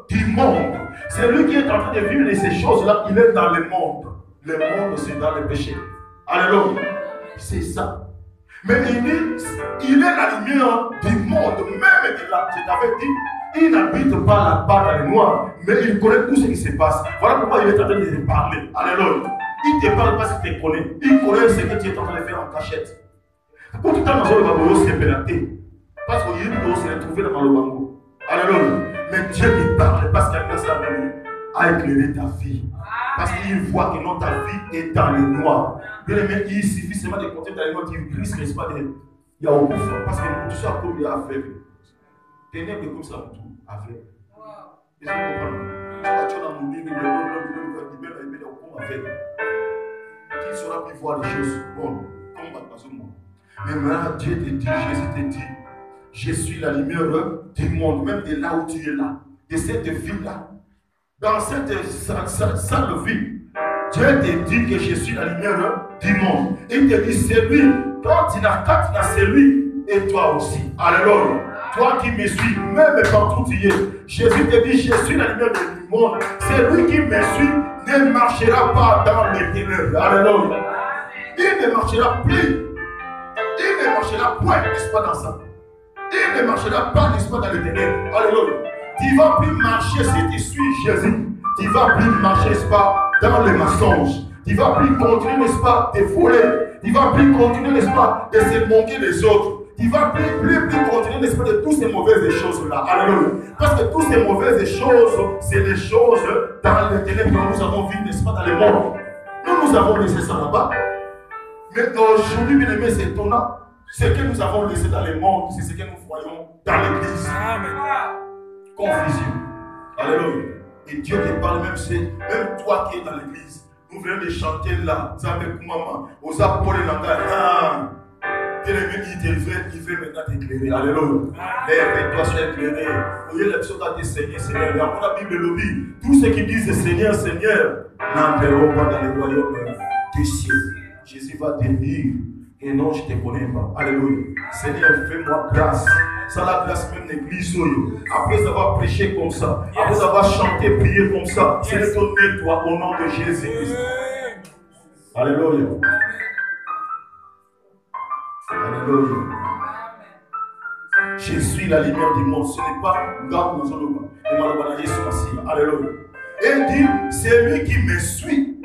du monde. C'est lui qui est en train de vivre de ces choses-là, il est dans le monde. Le monde, c'est dans le péché. Alléluia. C'est ça. Mais il dit, il est la lumière du monde, même de là. Je t'avais dit, il n'habite pas là-bas dans le noir, mais il connaît tout ce qui se passe. Voilà pourquoi il est en train de te parler. Alléluia. Il ne te parle pas s'il te connaît. Il connaît ce que tu es en train de faire en cachette. Quand tu es dans le bango, c'est pénaté. Parce qu'il s'est retrouvé dans le bango. Alléluia. Mais Dieu te parle parce qu'il a éclairé ta vie. Parce qu'il voit que non, ta vie est dans le noir. Bien aimé, il suffit seulement de compter dans le noir, tu risques, n'est-ce pas, il y a beaucoup de fois. Parce que tout ça, comme il est aveugle. Tenez comme ça, tout aveugle. Est-ce que vous comprenez? Tu vas mon livre, qui saura plus voir les choses bonnes, comme dans le monde. Mais maintenant, Dieu te dit, Jésus te dit, je suis la lumière du monde, même de là où tu es là, de cette ville-là. Dans cette sale vie, Dieu te dit que je suis la lumière du monde. Il te dit, c'est lui. Quand tu n'as c'est lui, et toi aussi. Alléluia. Toi qui me suis, même partout tu es. Jésus te dit, je suis la lumière du monde. C'est lui qui me suit, ne marchera pas dans les ténèbres. Alléluia. Il ne marchera plus. Il ne marchera point, n'est-ce pas, dans ça. Il ne marchera pas, n'est-ce pas, dans les ténèbres. Alléluia. Tu ne vas plus marcher si tu suis Jésus. Tu ne vas plus marcher, n'est-ce pas, dans les mensonges. Tu ne vas plus continuer, n'est-ce pas, de voler. Tu ne vas plus continuer, n'est-ce pas, de se moquer des autres. Tu ne vas plus continuer, n'est-ce pas, de toutes ces mauvaises choses-là. Alléluia. Parce que toutes ces mauvaises choses, c'est les choses dans les ténèbres que nous avons vues, n'est-ce pas, dans le monde. Nous avons laissé ça là-bas. Mais aujourd'hui, bien aimé, c'est étonnant. Ce que nous avons laissé dans le monde, c'est ce que nous voyons dans l'église. Amen. Confusion. Alléluia. Et Dieu te parle, même toi qui es dans l'église. Nous venons de chanter là. Ça fait maman. Aux apôtres là. Il veut maintenant t'éclairer. Alléluia. Lève-toi, sois éclairé. Voyez les choses à tes Seigneur, Seigneur. Dans la Bible le dit, tous ceux qui disent Seigneur, Seigneur, n'entreront pas dans le royaume des cieux. Jésus va te dire, et non, je ne te connais pas. Alléluia. Seigneur, fais-moi grâce. Ça la grâce même l'église. Après avoir prêché comme ça, après avoir chanté, prié comme ça, Seigneur, donne-toi au nom de Jésus-Christ. Alléluia. Alléluia. Je suis la lumière du monde. Ce n'est pas dans nos zones. Alléluia. Et il dit, c'est lui qui me suit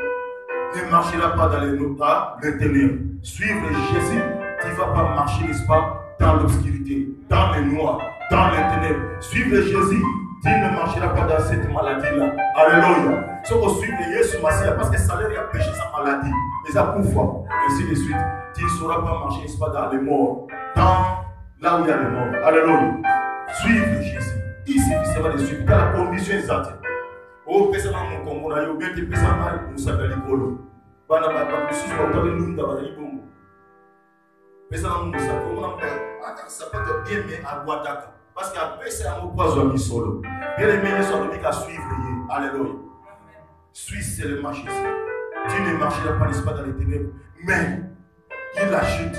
ne marchera pas dans les ténèbres. Suivre Jésus, tu ne vas pas marcher, n'est-ce pas, dans l'obscurité, dans le noir, dans les ténèbres. Suivre Jésus, tu ne marcheras pas dans cette maladie-là. Alléluia. Si on suit Jésus, parce que ça l'air a péché sa maladie, mais ça pour foi, ainsi de suite, tu ne sauras pas marcher, n'est-ce pas, dans les morts, dans Là où il y a le monde. Alléluia. Suivre Jésus. Il suffit seulement de suivre. Dans la condition exacte. Oh, personne mon Congo, il y a bien des personnes qui sont dans l'école. Bana baba kususu bautabe nunda bazali bongo. Pesa na musa ko na mpe ata sapata bien mais à Guadaka parce que pesa ya mokwazo mi solo. Bien les meilleurs sont de suivre yé. Alléluia. Suis c'est le marché. Tu ne marcheras pas dans les ténèbres, mais il ajoute,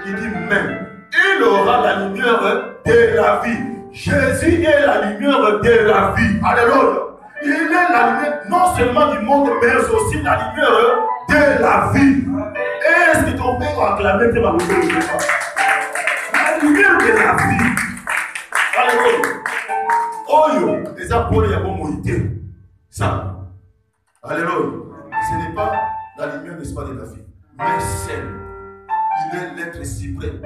il dit même il aura la lumière de la vie. Jésus est la lumière de la vie. Alléluia. Il est la lumière non seulement du monde, mais aussi la lumière de la vie. Est-ce que ton père va acclamer tes mamans? La lumière de la vie. Alléluia. Oyo, les apôtres, il y a bon moïté. Ça. Alléluia. Ce n'est pas la lumière, n'est-ce pas, de la vie, mais celle. Il est l'être suprême,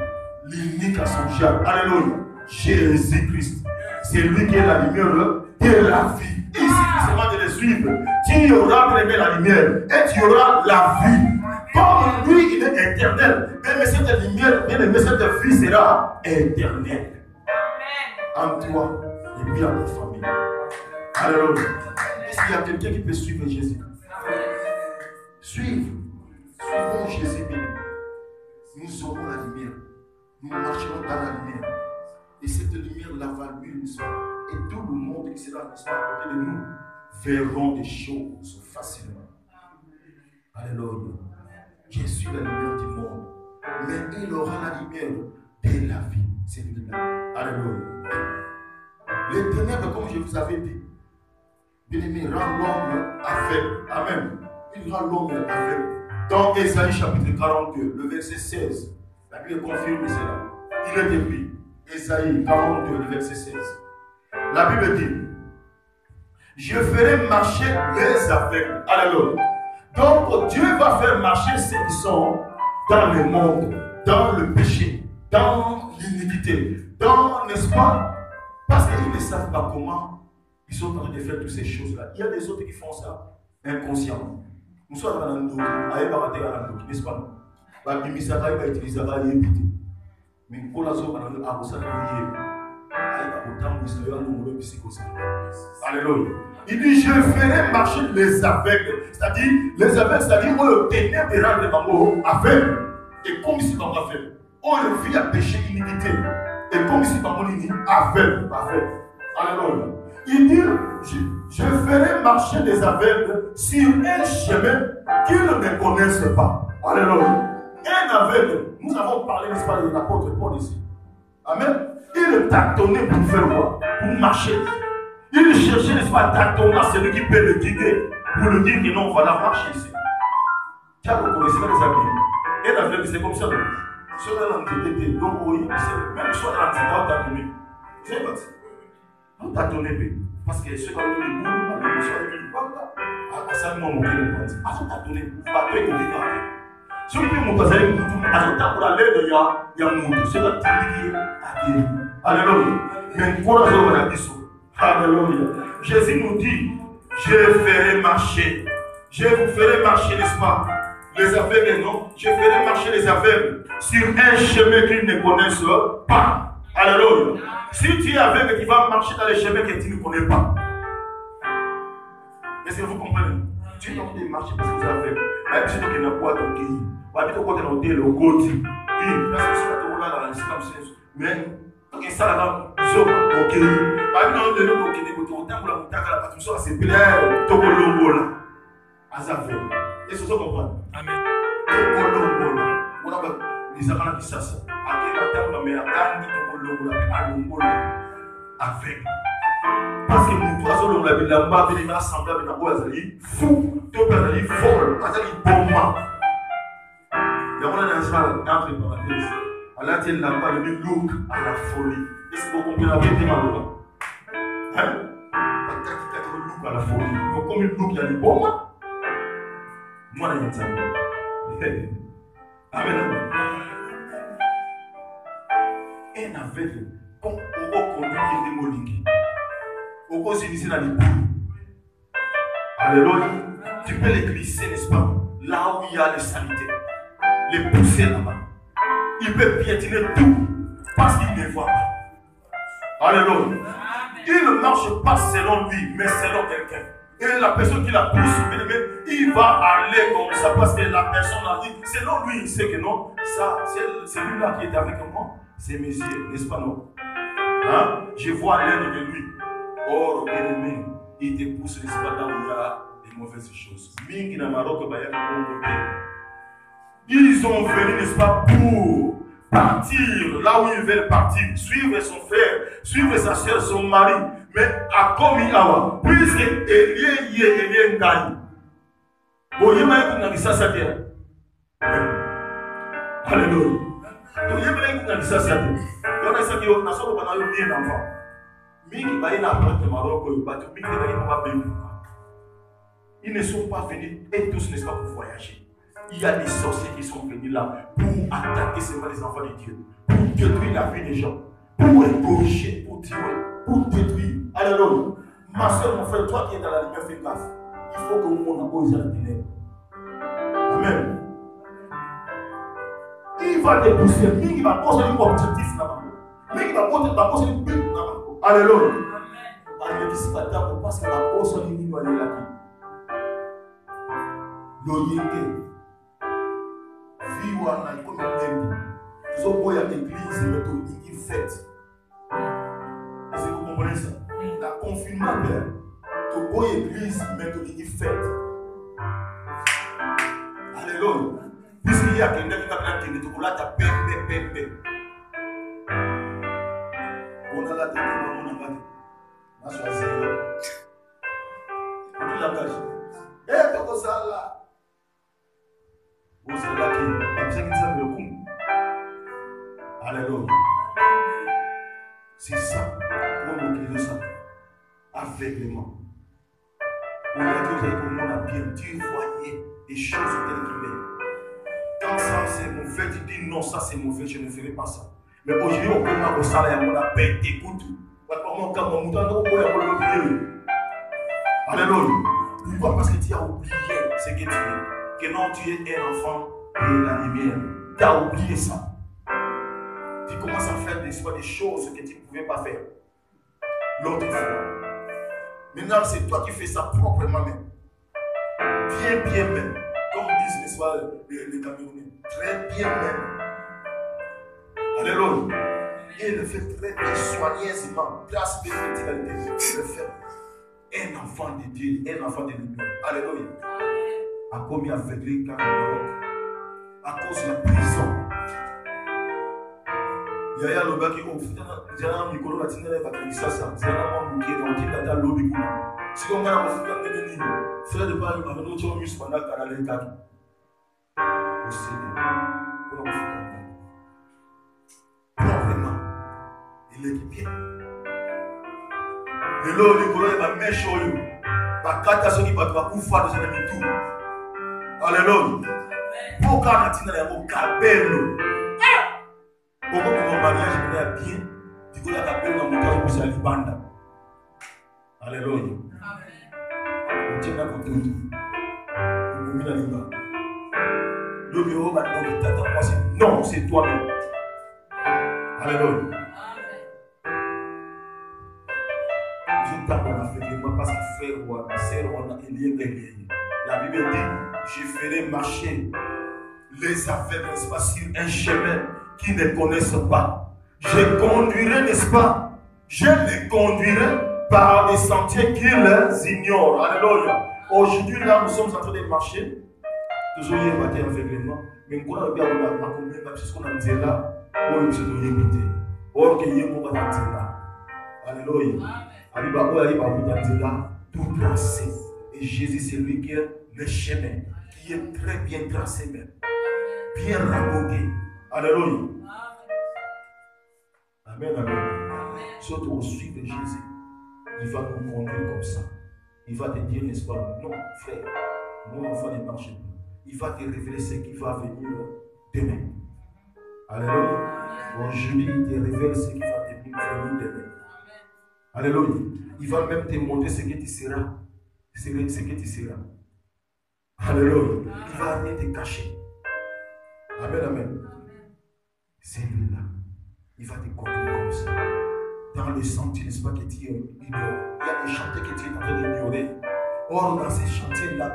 l'unique à son genre. Alléluia. Jésus-Christ. C'est lui qui est la lumière de la vie. Il suffit seulement de le suivre. Tu auras aimé la lumière et tu auras la vie. Comme lui, il est éternel. Mais cette lumière, mais cette vie sera éternelle. En toi et puis en ta famille. Alléluia. Est-ce qu'il y a quelqu'un qui peut suivre Jésus? Suivre. Suivons Jésus béni. Nous aurons la lumière. Nous marcherons dans la lumière. Et cette lumière la va lui, n'est-ce pas? Et tout le monde qui sera, n'est-ce pas, à côté de nous verront des choses facilement. Alléluia. Je suis la lumière du monde. Mais il aura la lumière de la vie. C'est lui-là. Alléluia. Les ténèbres, comme je vous avais dit, bien-aimé, rend l'homme aveugle. Amen. Il rend l'homme aveugle. Dans Ésaïe chapitre 42, le verset 16, la Bible confirme cela. Il est écrit, Ésaïe 42, le verset 16. La Bible dit, je ferai marcher les aveugles. Alléluia. Donc Dieu va faire marcher ceux qui sont dans le monde, dans le péché, dans l'iniquité, dans, n'est-ce pas? Parce qu'ils ne savent pas comment ils sont en train de faire toutes ces choses-là. Il y a des autres qui font ça inconsciemment. Nous sommes dans le dos, n'est-ce pas? Bimisaka va utiliser la yébité. Mais pour la zone, on a alléluia. Il dit, je ferai marcher les aveugles. C'est-à-dire, les aveugles, c'est-à-dire, on le ténèbre de rendre les mamans aveugles. Et comme si on aveugle, on le vit à péché iniquité. Et comme si on est aveugle. Alléluia. Il dit, je ferai marcher les aveugles sur un chemin qu'ils ne connaissent pas. Alléluia. Un aveugle, nous avons parlé, n'est-ce pas, de l'apôtre Paul ici. Amen. Il tâtonnait pour faire quoi? Pour marcher. Il cherchait, n'est-ce pas, tâtonnant celui qui peut le guider. Pour le dire que non, voilà, marcher ici. Tiens, vous connaissez les amis. Un aveugle, c'est comme ça. Soit dans l'entité, donc oui, même soit dans l'entité, on tâtonnait. Vous savez quoi? On tâtonnait. Parce que ceux qui ont eu le boulot, les gens qui ont eu le ça m'a montré le point. On tâtonnait. Pas tout est regardé. Si vous voulez mon cousin, vous allez de Yamoudou. C'est la télé. Alléluia. Mais quoi alléluia. Jésus nous dit, je ferai marcher. Je vous ferai marcher, n'est-ce pas? Les aveugles, non? Je ferai marcher les aveugles sur un chemin qu'ils ne connaissent pas. Alléluia. Si tu es aveugle, tu vas marcher dans les chemins que tu ne connais pas. Est-ce que vous comprenez? Tu es en train de marcher parce que vous êtes aveugle. Même si tu n'as pas de pays. Mais quand ça là, ok. Est-ce que vous comprenez? Amen. Parce que nous trois on l'a vu là-bas, il m'a semblé avec la voix fou, deux personnes folles, azali bomba. Il y a un entre parenthèses. Allah tient la part de look à la folie. Est-ce que vous comprenez la vérité malheureusement? Hein? Look à la folie. Donc comme une look, il y a des bombes. Moi, il y a ça. Amen. Un aveugle, comme on conduit des démoliques. On peut s'initier dans les boules. Alléluia. Tu peux les glisser, n'est-ce pas? Là où il y a les saletés. Les pousser là-bas. Il peut piétiner tout. parce qu'il ne voit pas. Alléluia. Il ne marche pas selon lui, mais selon quelqu'un. Et la personne qui l'a poursuivi, il va aller comme ça parce que la personne a dit, selon lui, il sait que non, ça, c'est lui-là qui est avec moi, c'est mes yeux, n'est-ce pas non? Hein? Je vois l'aide de lui. Or, bien-aimé, il te pousse, n'est-ce pas, là où il y a des mauvaises choses. Ils ont venu, n'est-ce pas, pour partir là où ils veulent partir, suivre son frère, suivre sa soeur, son mari. Mais à commis awa, puisque Elie gagne. Bon, il y a un ça, ça vient. Alléluia. Il y a un ça, ça vient. Il y a un ça qui est un enfant. Ils ne sont pas venus, et tous n'est-ce pas pour voyager. Il y a des sorciers qui sont venus là pour attaquer seulement les enfants de Dieu, pour détruire la vie des gens, pour égorger, pour tuer, pour détruire. Alléluia. Ma soeur, mon frère, toi qui es dans la lumière, fais gaffe. Il faut que le monde ose à la ténèbres. Amen. Il va te pousser, mais il va poser un objectif là-bas. Mais il va poser un but là-bas. Alléluia. Alléluia. Qui se bat d'abord parce que la personne est venue aller là-bas. L'orienté. Vie ou en comme un nous avons à l'église, mais une fête. Est-ce que vous comprenez ça? La confinement, père. Tu as une église, mais tu as une fête. Alléluia. Puisqu'il y a quelqu'un qui va dire que tu as ta paix. On a la tête, on a la tête. On a choisi. On a la tête. Eh, tu as ça là. Vous êtes là qui s'appelle le coup. Alléluia. C'est ça. Comment vous créez ça? Aveuglement. On a dit que vous avez bien dû voyer des choses telles qu'il est. Quand ça c'est mauvais, tu dis non, ça c'est mauvais, je ne ferai pas ça. Mais aujourd'hui, on peut avoir ça là, on a paix, écoute. Alléluia. Pourquoi? Parce que tu as oublié ce que tu es. Que non, tu es un enfant de la lumière. Tu as oublié ça. Tu commences à faire des choses que tu ne pouvais pas faire l'autre fois. Maintenant, c'est toi qui fais ça proprement même. Bien même. Comme disent n'est-ce pas, les Camerounais. Très bien même. Alléluia. Et il le fait très bien, soigneusement. Grâce à l'effectivité. Il le fait. Un enfant de Dieu, un enfant de lumière. Alléluia. A commis aveuglé car à cause de la prison. Il y a le gars qui ont fait un micro latin avec la ça, c'est un homme qui est dans le cas de l'objet. Si on a un frère de Paris, on a un autre mus pendant qu'à la létale. Au Seigneur, pour nous faire probablement, il est bien. Et là, le gars va mettre sur lui. La carte qui va tout faire de ses tout. Alléluia. Pourquoi on a un cabello? Pourquoi mon mariage est bien? Du coup, il y a un cabello dans mon cœur pour s'aller banda. Alléluia. On tient la côté de tout. On met la ligne. Le bureau va nous dire non, c'est toi-même. Alléluia. Je tape en Afrique parce que frère ou sœur, on a lié. La Bible dit, je ferai marcher les aveugles, n'est-ce pas, sur un chemin qu'ils ne connaissent pas. Je conduirai, n'est-ce pas, je les conduirai par des sentiers qu'ils ignorent. Alléluia. Aujourd'hui, là, nous sommes en train de marcher. Toujours, il y a un aveuglement. Mais nous avons bien accompagné parce qu'on a dit là, on se doit éviter. Or, qu'il y ait un moment là. Alléluia. Alléluia. Tout tracé. Et Jésus, c'est lui qui est le chemin, qui est très bien tracé même, bien raboté. Alléluia. Amen, amen. Surtout au suivre Jésus, il va nous conduire comme ça. Il va te dire, n'est-ce pas, non, frère, mon enfant ne marche plus. Il va te révéler ce qui va venir demain. Alléluia. Aujourd'hui, il te révèle ce qui va venir demain. Alléluia. Il va même te montrer ce que tu seras. C'est ce que tu seras. Alléluia. Il va venir te cacher. Amen, amen. C'est lui-là. il va te conduire comme ça. Dans le sentier, n'est-ce pas, que tu ignores. Il y a des chantiers que tu es en train d'ignorer. Or, dans ces chantiers-là,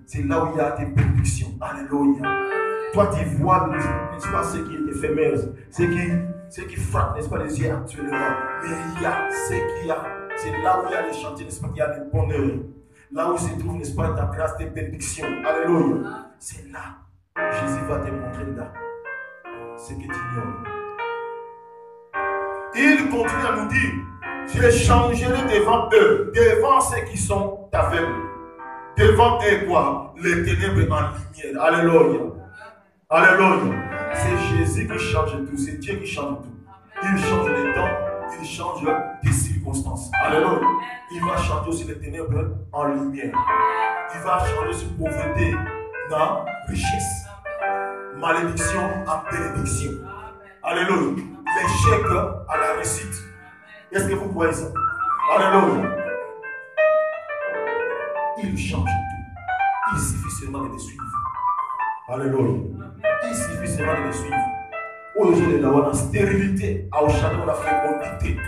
c'est là où il y a des bénédictions. Alléluia. Toi, tu vois, n'est-ce pas, ce qui est éphémère, ce qui frappe, n'est-ce pas, les yeux actuellement. Mais il y a ce qu'il y a. C'est là où il y a les chantiers, n'est-ce pas, qu'il y a le bonheur. Là où se trouve, n'est-ce pas, ta grâce, tes bénédictions. Alléluia. C'est là. Jésus va te montrer là ce que tu ignores. Il continue à nous dire, je changerai devant eux, devant ceux qui sont aveugles. Devant eux quoi? Les ténèbres en lumière. Alléluia. Alléluia. C'est Jésus qui change tout, c'est Dieu qui change tout. Il change les temps, il change des circonstances. Alléluia. Il va changer aussi les ténèbres en lumière. Il va changer sur pauvreté dans richesse. Malédiction en bénédiction. Alléluia. L'échec à la réussite. Est-ce que vous voyez ça? Alléluia. Il change tout. Il suffit seulement de les suivre. Alléluia. Il suffit seulement de les suivre. Aujourd'hui, nous avons la stérilité, à Oshana, la fécondité.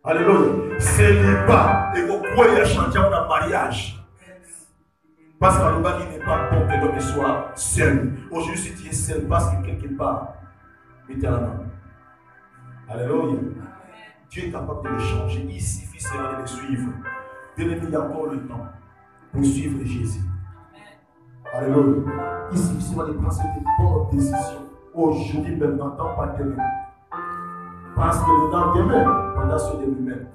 Alléluia. Célibat. Et vous pouvez changer un mariage. Parce que le mari n'est pas bon que l'homme soit seul. Aujourd'hui, si tu es seul, parce que quelque part, éternellement. Alléluia. Dieu est capable de les changer. Il suffit seulement de les suivre. Bien-aimé, il y a encore le temps pour suivre Jésus. Alléluia. Il suffit seulement de prendre des bonnes décisions. Aujourd'hui, même n'entend pas demain. Parce que le lendemain, on a ce de lui-même.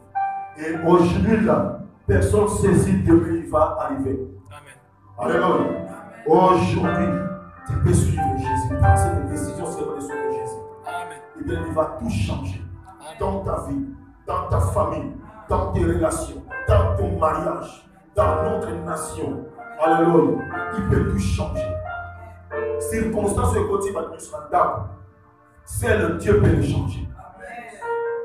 Et aujourd'hui, là, personne saisit demain, il va arriver. Alléluia. Aujourd'hui, tu peux suivre Jésus. Prends des décisions seulement de suivre Jésus. Et bien, il va tout changer. Dans ta vie, dans ta famille, dans tes relations, dans ton mariage, dans notre nation. Alléluia. Il peut tout changer. Circonstances et côté va nous sera d'accord. C'est le Dieu qui peut le changer.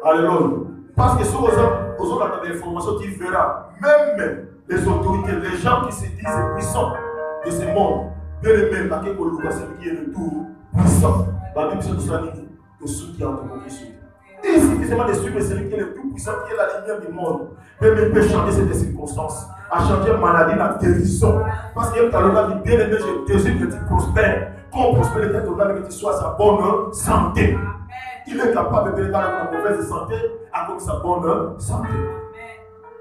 Alléluia. Parce que si vous avez des informations, tu verras, même les autorités, les gens qui se disent puissants de ce monde, bien aimé, c'est qui est le tout puissant. La Bible dit que ceux qui ont compris ceux. Il suffit seulement de suivre celui qui est le tout puissant, qui est la lumière du monde. Même il peut changer ces circonstances, à changer la maladie, la guérison. Parce qu'il y a un qui bien aimé, je désire que tu prospères. Qu'on prospère le temps que tu sois à sa bonne santé. Il est capable de donner dans la mauvaise santé à cause de sa bonne santé.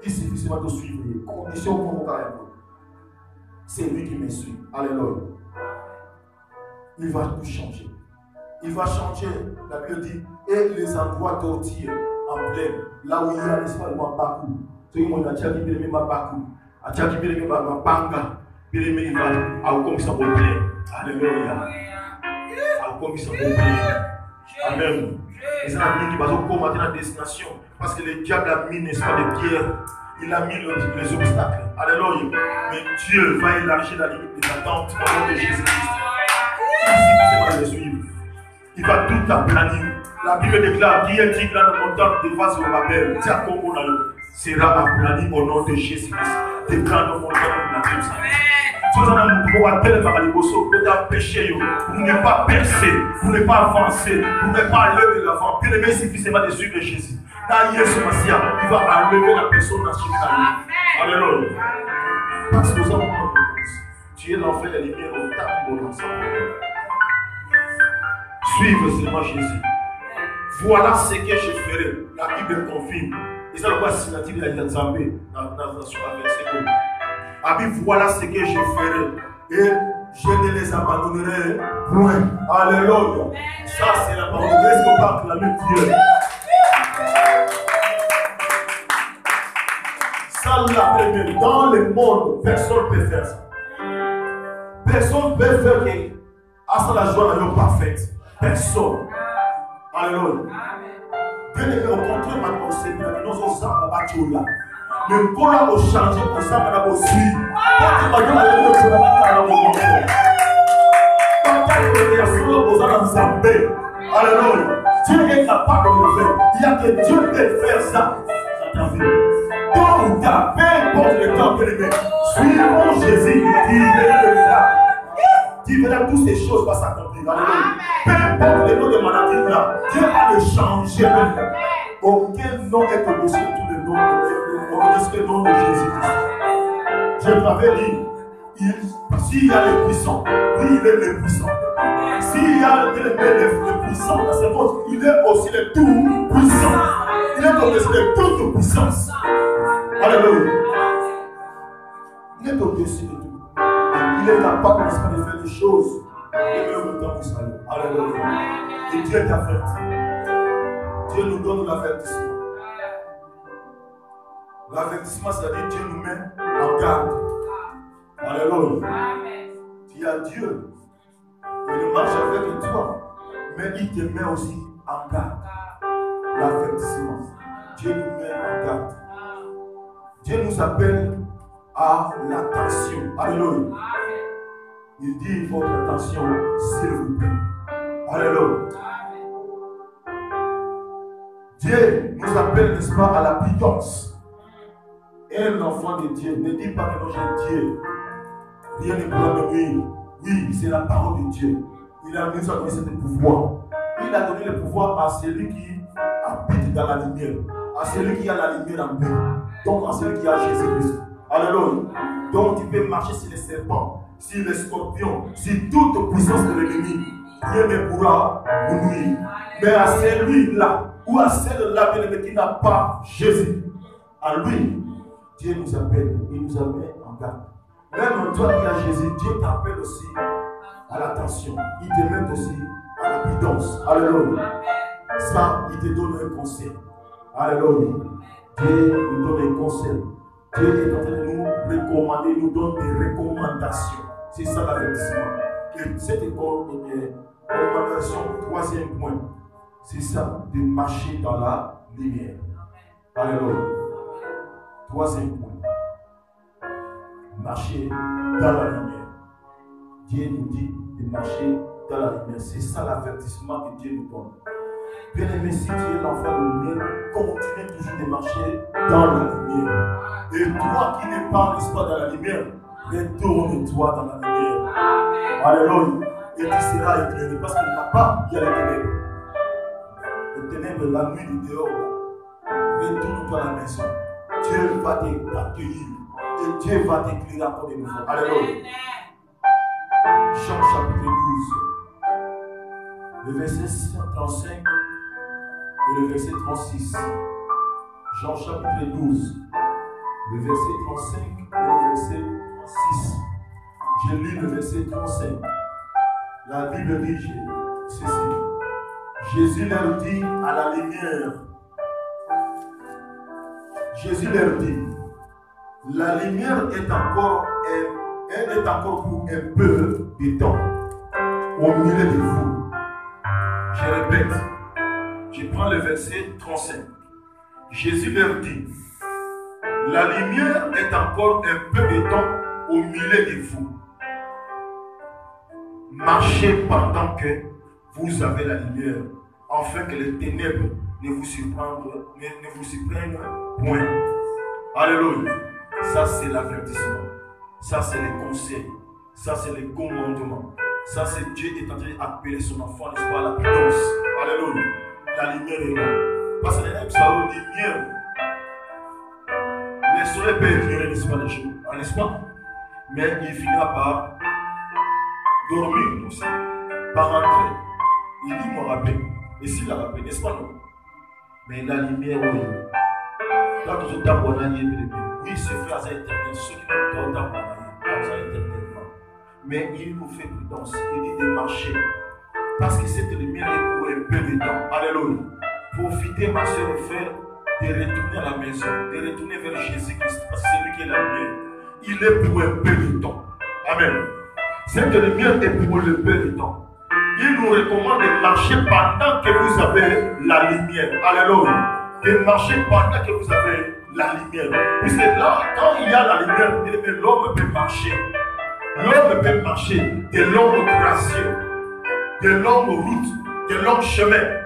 Il suffit seulement de suivre les conditions pour mon carrière. C'est lui qui me suit. Alléluia. Il va tout changer. Il va changer, la Bible dit, et les endroits tortillés en plaine, là où il y a l'espace de Mabakou. Ceux qui ont dit, il y a Mabakou. Il y a Mabanga. Il va à comme ça pour plaire. Alléluia. À comme ça pour plaire. Amen. Les amis qui vont combattre la destination. Parce que le diable a mis, n'est-ce pas, des pierres. Il a mis les obstacles. Alléluia. Mais Dieu va élargir la limite des attentes au nom de Jésus-Christ. Il va les suivre. Il va tout aplanir. La Bible déclare qui est dit dans le montant de face au Babel, sera aplani au nom de Jésus-Christ. Des grandes montagnes de la Bible. Si vous avez péché, vous n'êtes pas percé, vous n'êtes pas avancé, vous n'êtes pas aller de l'avant. Bien aimé, suffisamment de suivre Jésus. Dans Yesu Massia, il va enlever la personne dans ce Alléluia. Parce que nous avons tu es l'enfer de la lumière au tas de l'ensemble. Suivre seulement Jésus. Voilà ce que je ferai. La Bible confirme. Et ça, le quoi, c'est la Bible de la Zambé, dans la verset 1. Abi, voilà ce que je ferai. Et je ne les abandonnerai point. Alléluia. Ça, c'est la parole. Est-ce qu'on va acclamer Dieu? Ça, la première. Dans le monde, personne ne peut faire ça. Personne ne peut faire que à ça la joie n'est pas faite. Personne. Alléluia. Bien aimé, au contraire, maintenant, c'est bien. Nous sommes en bâtiment là. Mais quand on a changé pour ça, on a aussi. Quand on a dit que on a alléluia. Dieu est capable de le faire. Il y a que Dieu peut faire ça dans ta vie. Tôt ou tard, peu importe le temps que les suivons Jésus, il verra le faire. Tu verras toutes ces choses va s'accomplir. Alléluia. porte le nom de maladie là, Dieu va le changer. Aucun nom est au-dessus de tous les noms, au-dessus du nom de Jésus-Christ. Je t'avais dit, s'il y a les puissants, oui, il est le puissant. S'il y a les puissants dans ce monde, il est aussi le tout puissant. Il est au-dessus de toute puissance. Alléluia. Il est au-dessus de tout. Il est capable de faire des choses. Et même temps vous savez. Alléluia. Et Dieu t'avertit. Dieu nous donne l'avertissement. L'avertissement, c'est-à-dire Dieu nous met en garde. Alléluia. Tu as Dieu. Il marche avec toi. Mais il te met aussi en garde. L'avertissement. Dieu nous met en garde. Dieu nous appelle à l'attention. Alléluia. Il dit votre attention, s'il vous plaît. Alléluia. Dieu nous appelle, n'est-ce pas, à la prudence. Et l'enfant de Dieu ne dit pas que non, j'ai Dieu. Rien ne pourra me nuire. Oui, c'est la parole de Dieu. Il a nous donné ce pouvoir. Il a donné le pouvoir à celui qui habite dans la lumière, à celui qui a la lumière en lui, donc à celui qui a Jésus-Christ. Alléluia. Donc tu peux marcher sur les serpents, sur les scorpions, sur toute puissance de l'ennemi. Rien ne pourra vous nuire. Mais à celui-là, ou à celle-là qui n'a pas Jésus, à lui, Dieu nous appelle, il nous appelle en garde. Même toi qui as Jésus, Dieu t'appelle aussi à l'attention. Il te met aussi à la prudence. Alléluia. Ça, il te donne un conseil. Alléluia. Dieu nous donne un conseil. Dieu est en train de nous recommander, il nous donne des recommandations. C'est ça l'avertissement. Et cette recommandation, troisième point, c'est ça, de marcher dans la lumière. Alléluia. Troisième point. Marcher dans la lumière. Dieu nous dit de marcher dans la lumière. C'est ça l'avertissement que Dieu nous donne. Bien-aimé, si tu es l'enfant de lumière, continue toujours de marcher dans la lumière. Et toi qui n'es pas, n'est-ce pas, dans la lumière, retourne-toi dans la lumière. Alléluia. Et tu seras éclairé. Parce que là-bas, il y a les ténèbres. Les ténèbres, la nuit du dehors. Retourne-toi à la maison. Dieu va t'accueillir. Et Dieu va t'éclairer encore de nouveau. Alléluia. Jean chapitre 12. Le verset 35 et le verset 36. Jean chapitre 12. Le verset 35 et le verset 6. Je lis le verset 35. La Bible dit ceci. Jésus leur dit à la lumière. Jésus leur dit, la lumière est encore pour un peu de temps au milieu de vous. Je répète, je prends le verset 35. Jésus leur dit, la lumière est encore un peu de temps au milieu de vous. Marchez pendant que vous avez la lumière, afin que les ténèbres ne vous surprennent point. Alléluia. Ça c'est l'avertissement. Ça c'est le conseil. Ça c'est le commandement. Ça c'est Dieu est en train d'appeler son enfant, n'est-ce pas, à la prudence. Alléluia. La lumière est là. Parce que la lumière, le soleil peut éclairer, n'est-ce pas, les jours, n'est-ce pas? Mais il finira par dormir aussi, par rentrer. Il dit mon rappel. Et s'il a rappelé, n'est-ce pas, non? Mais la lumière, oui. Quand tu es dans oui, ce frère est éternel. Ceux qui n'ont pas dans éternellement. Mais il nous fait prudence. Il dit de marcher. Parce que cette lumière est pour un peu de temps. Alléluia. Profitez, ma soeur et frère, de retourner à la maison, de retourner vers Jésus-Christ. Parce que c'est lui qui est la lumière. Il est pour un peu de temps. Amen. Cette lumière est pour un peu de temps. Il nous recommande de marcher pendant que vous avez la lumière. Alléluia. De marcher pendant que vous avez la lumière. Puisque là, quand il y a la lumière, l'homme peut marcher. L'homme peut marcher de longues gracieux, de longues routes, de longs chemins.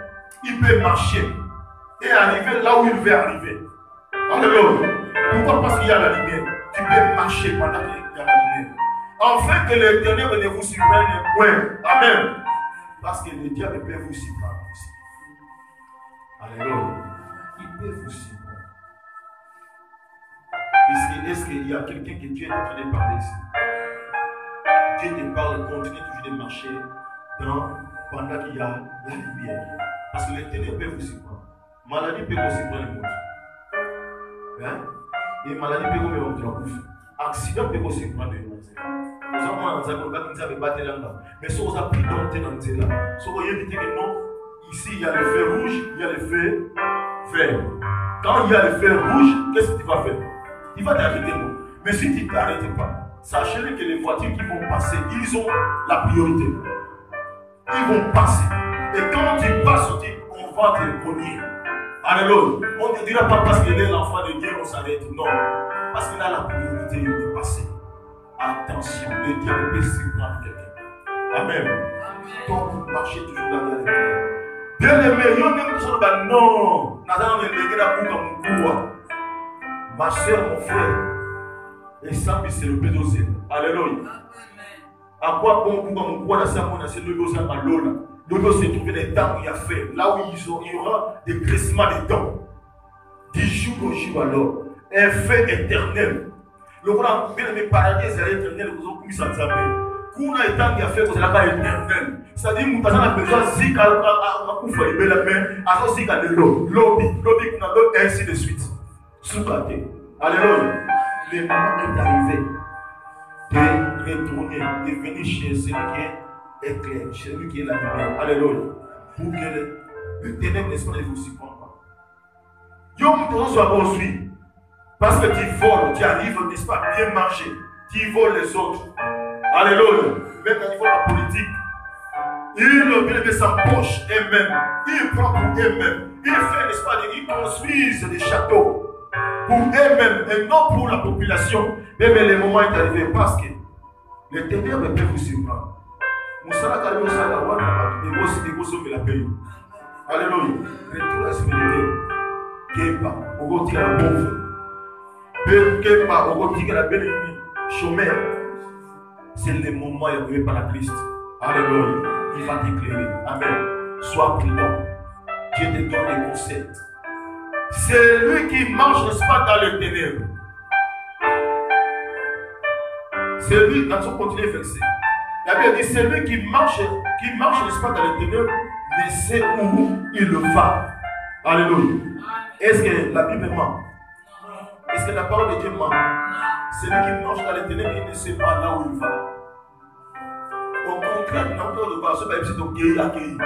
Il peut marcher et arriver là où il veut arriver. Alléluia. Pourquoi? Parce qu'il y a la lumière. Tu peux marcher pendant qu'il y a la lumière. Afin que les ténèbres ne vous surprennent point. Amen. Parce que le diable peut vous surprendre aussi. Alléluia. Il peut vous surprendre. Est-ce qu'il y a quelqu'un que Dieu est en train de parler ici? Dieu te parle, continue toujours de marcher pendant qu'il y a la lumière. Parce que les ténèbres peuvent vous surprendre. Maladie peut vous surprendre le monde. Hein? Et maladie peut vous mettre en bouffe. Accident peut vous surprendre le monde. Nous avons mais si vous avez pris dans le temps, si vous voyez que non, ici il y a le feu rouge, il y a le feu vert. Quand il y a le feu rouge, qu'est-ce que tu vas faire? Tu vas t'arrêter. Mais si tu ne t'arrêtes pas, sachez que les voitures qui vont passer, ils ont la priorité. Ils vont passer. Et quand tu passes, on va te cogner. Alléluia. On ne te dira pas parce qu'il est l'enfant de Dieu, on s'arrête. Non. Parce qu'il a la priorité de passer. Attention, le diable peut surprendre quelqu'un. Amen. Donc, vous marchez toujours dans la lumière. Bien aimé, il y a même chose de non. Ma soeur, mon frère, et ça, c'est le pédosé. Alléluia. À quoi bon, mon quoi, c'est le dos à l'eau. Le dos s'est trouvé des temps où il y a fait. Là où il y aura des crissements des temps. Du jour au jour alors. Un fait éternel. Le voilà, bien aimé, paradis, c'est éternel, vous avez commis ça. Kuna étant qui a fait, vous allez éternel. C'est-à-dire, nous avons besoin de zika, à couper les belles mains, à zika de l'eau. Lobby, qu'on a d'autres, ainsi de suite. Sous-côté. Alléluia. Le moment est arrivé de retourner, de venir chez celui qui est éclair, chez celui qui est la lumière. Alléluia. Pour que le ténèbre ne vous surprenne pas. Yom Tozo soit poursuivi. Parce que tu voles, tu arrives, n'est-ce pas, bien marcher. Tu voles les autres. Alléluia. Même au niveau de la politique. Ils s'empochent eux-mêmes. Ils prennent pour eux-mêmes. Ils font, n'est-ce pas, ils construisent des châteaux. Pour eux-mêmes et non pour la population. Mais le moment est arrivé parce que les ténèbres peuvent vous surprendre. Moussala Kalio Salawa, des gosses de la paix. Alléluia. Retour à la spiritualité. Képa, au côté de la pauvre. Képa, au côté de la belle chômeur. C'est le moment élevé par la Christ. Alléluia. Il va t'éclairer. Amen. Sois prudent. Dieu te donne des conseils. C'est lui qui marche, n'est-ce pas, dans les ténèbres. C'est lui, quand on continue verset. La Bible dit, c'est lui qui marche, n'est-ce pas, dans les ténèbres, mais c'est où il va. Alléluia. Est-ce que la Bible ment? Est-ce que la parole de Dieu ment? C'est lui qui marche dans les ténèbres, il ne sait pas là où il va. Au contraire, il n'a pas de base, c'est donc il y a qui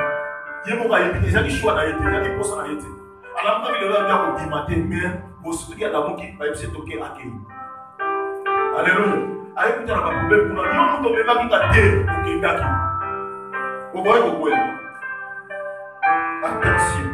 il y a des choix dans les ténèbres, il y a des postes dans les ténèbres. Alors, quand il est là, il y a des mais vous souhaitez à l'amour qui va être toqué à qui. Alléluia. Avec tout un problème pour nous, nous tomber pas qui a été au Kenda. Vous voyez, attention.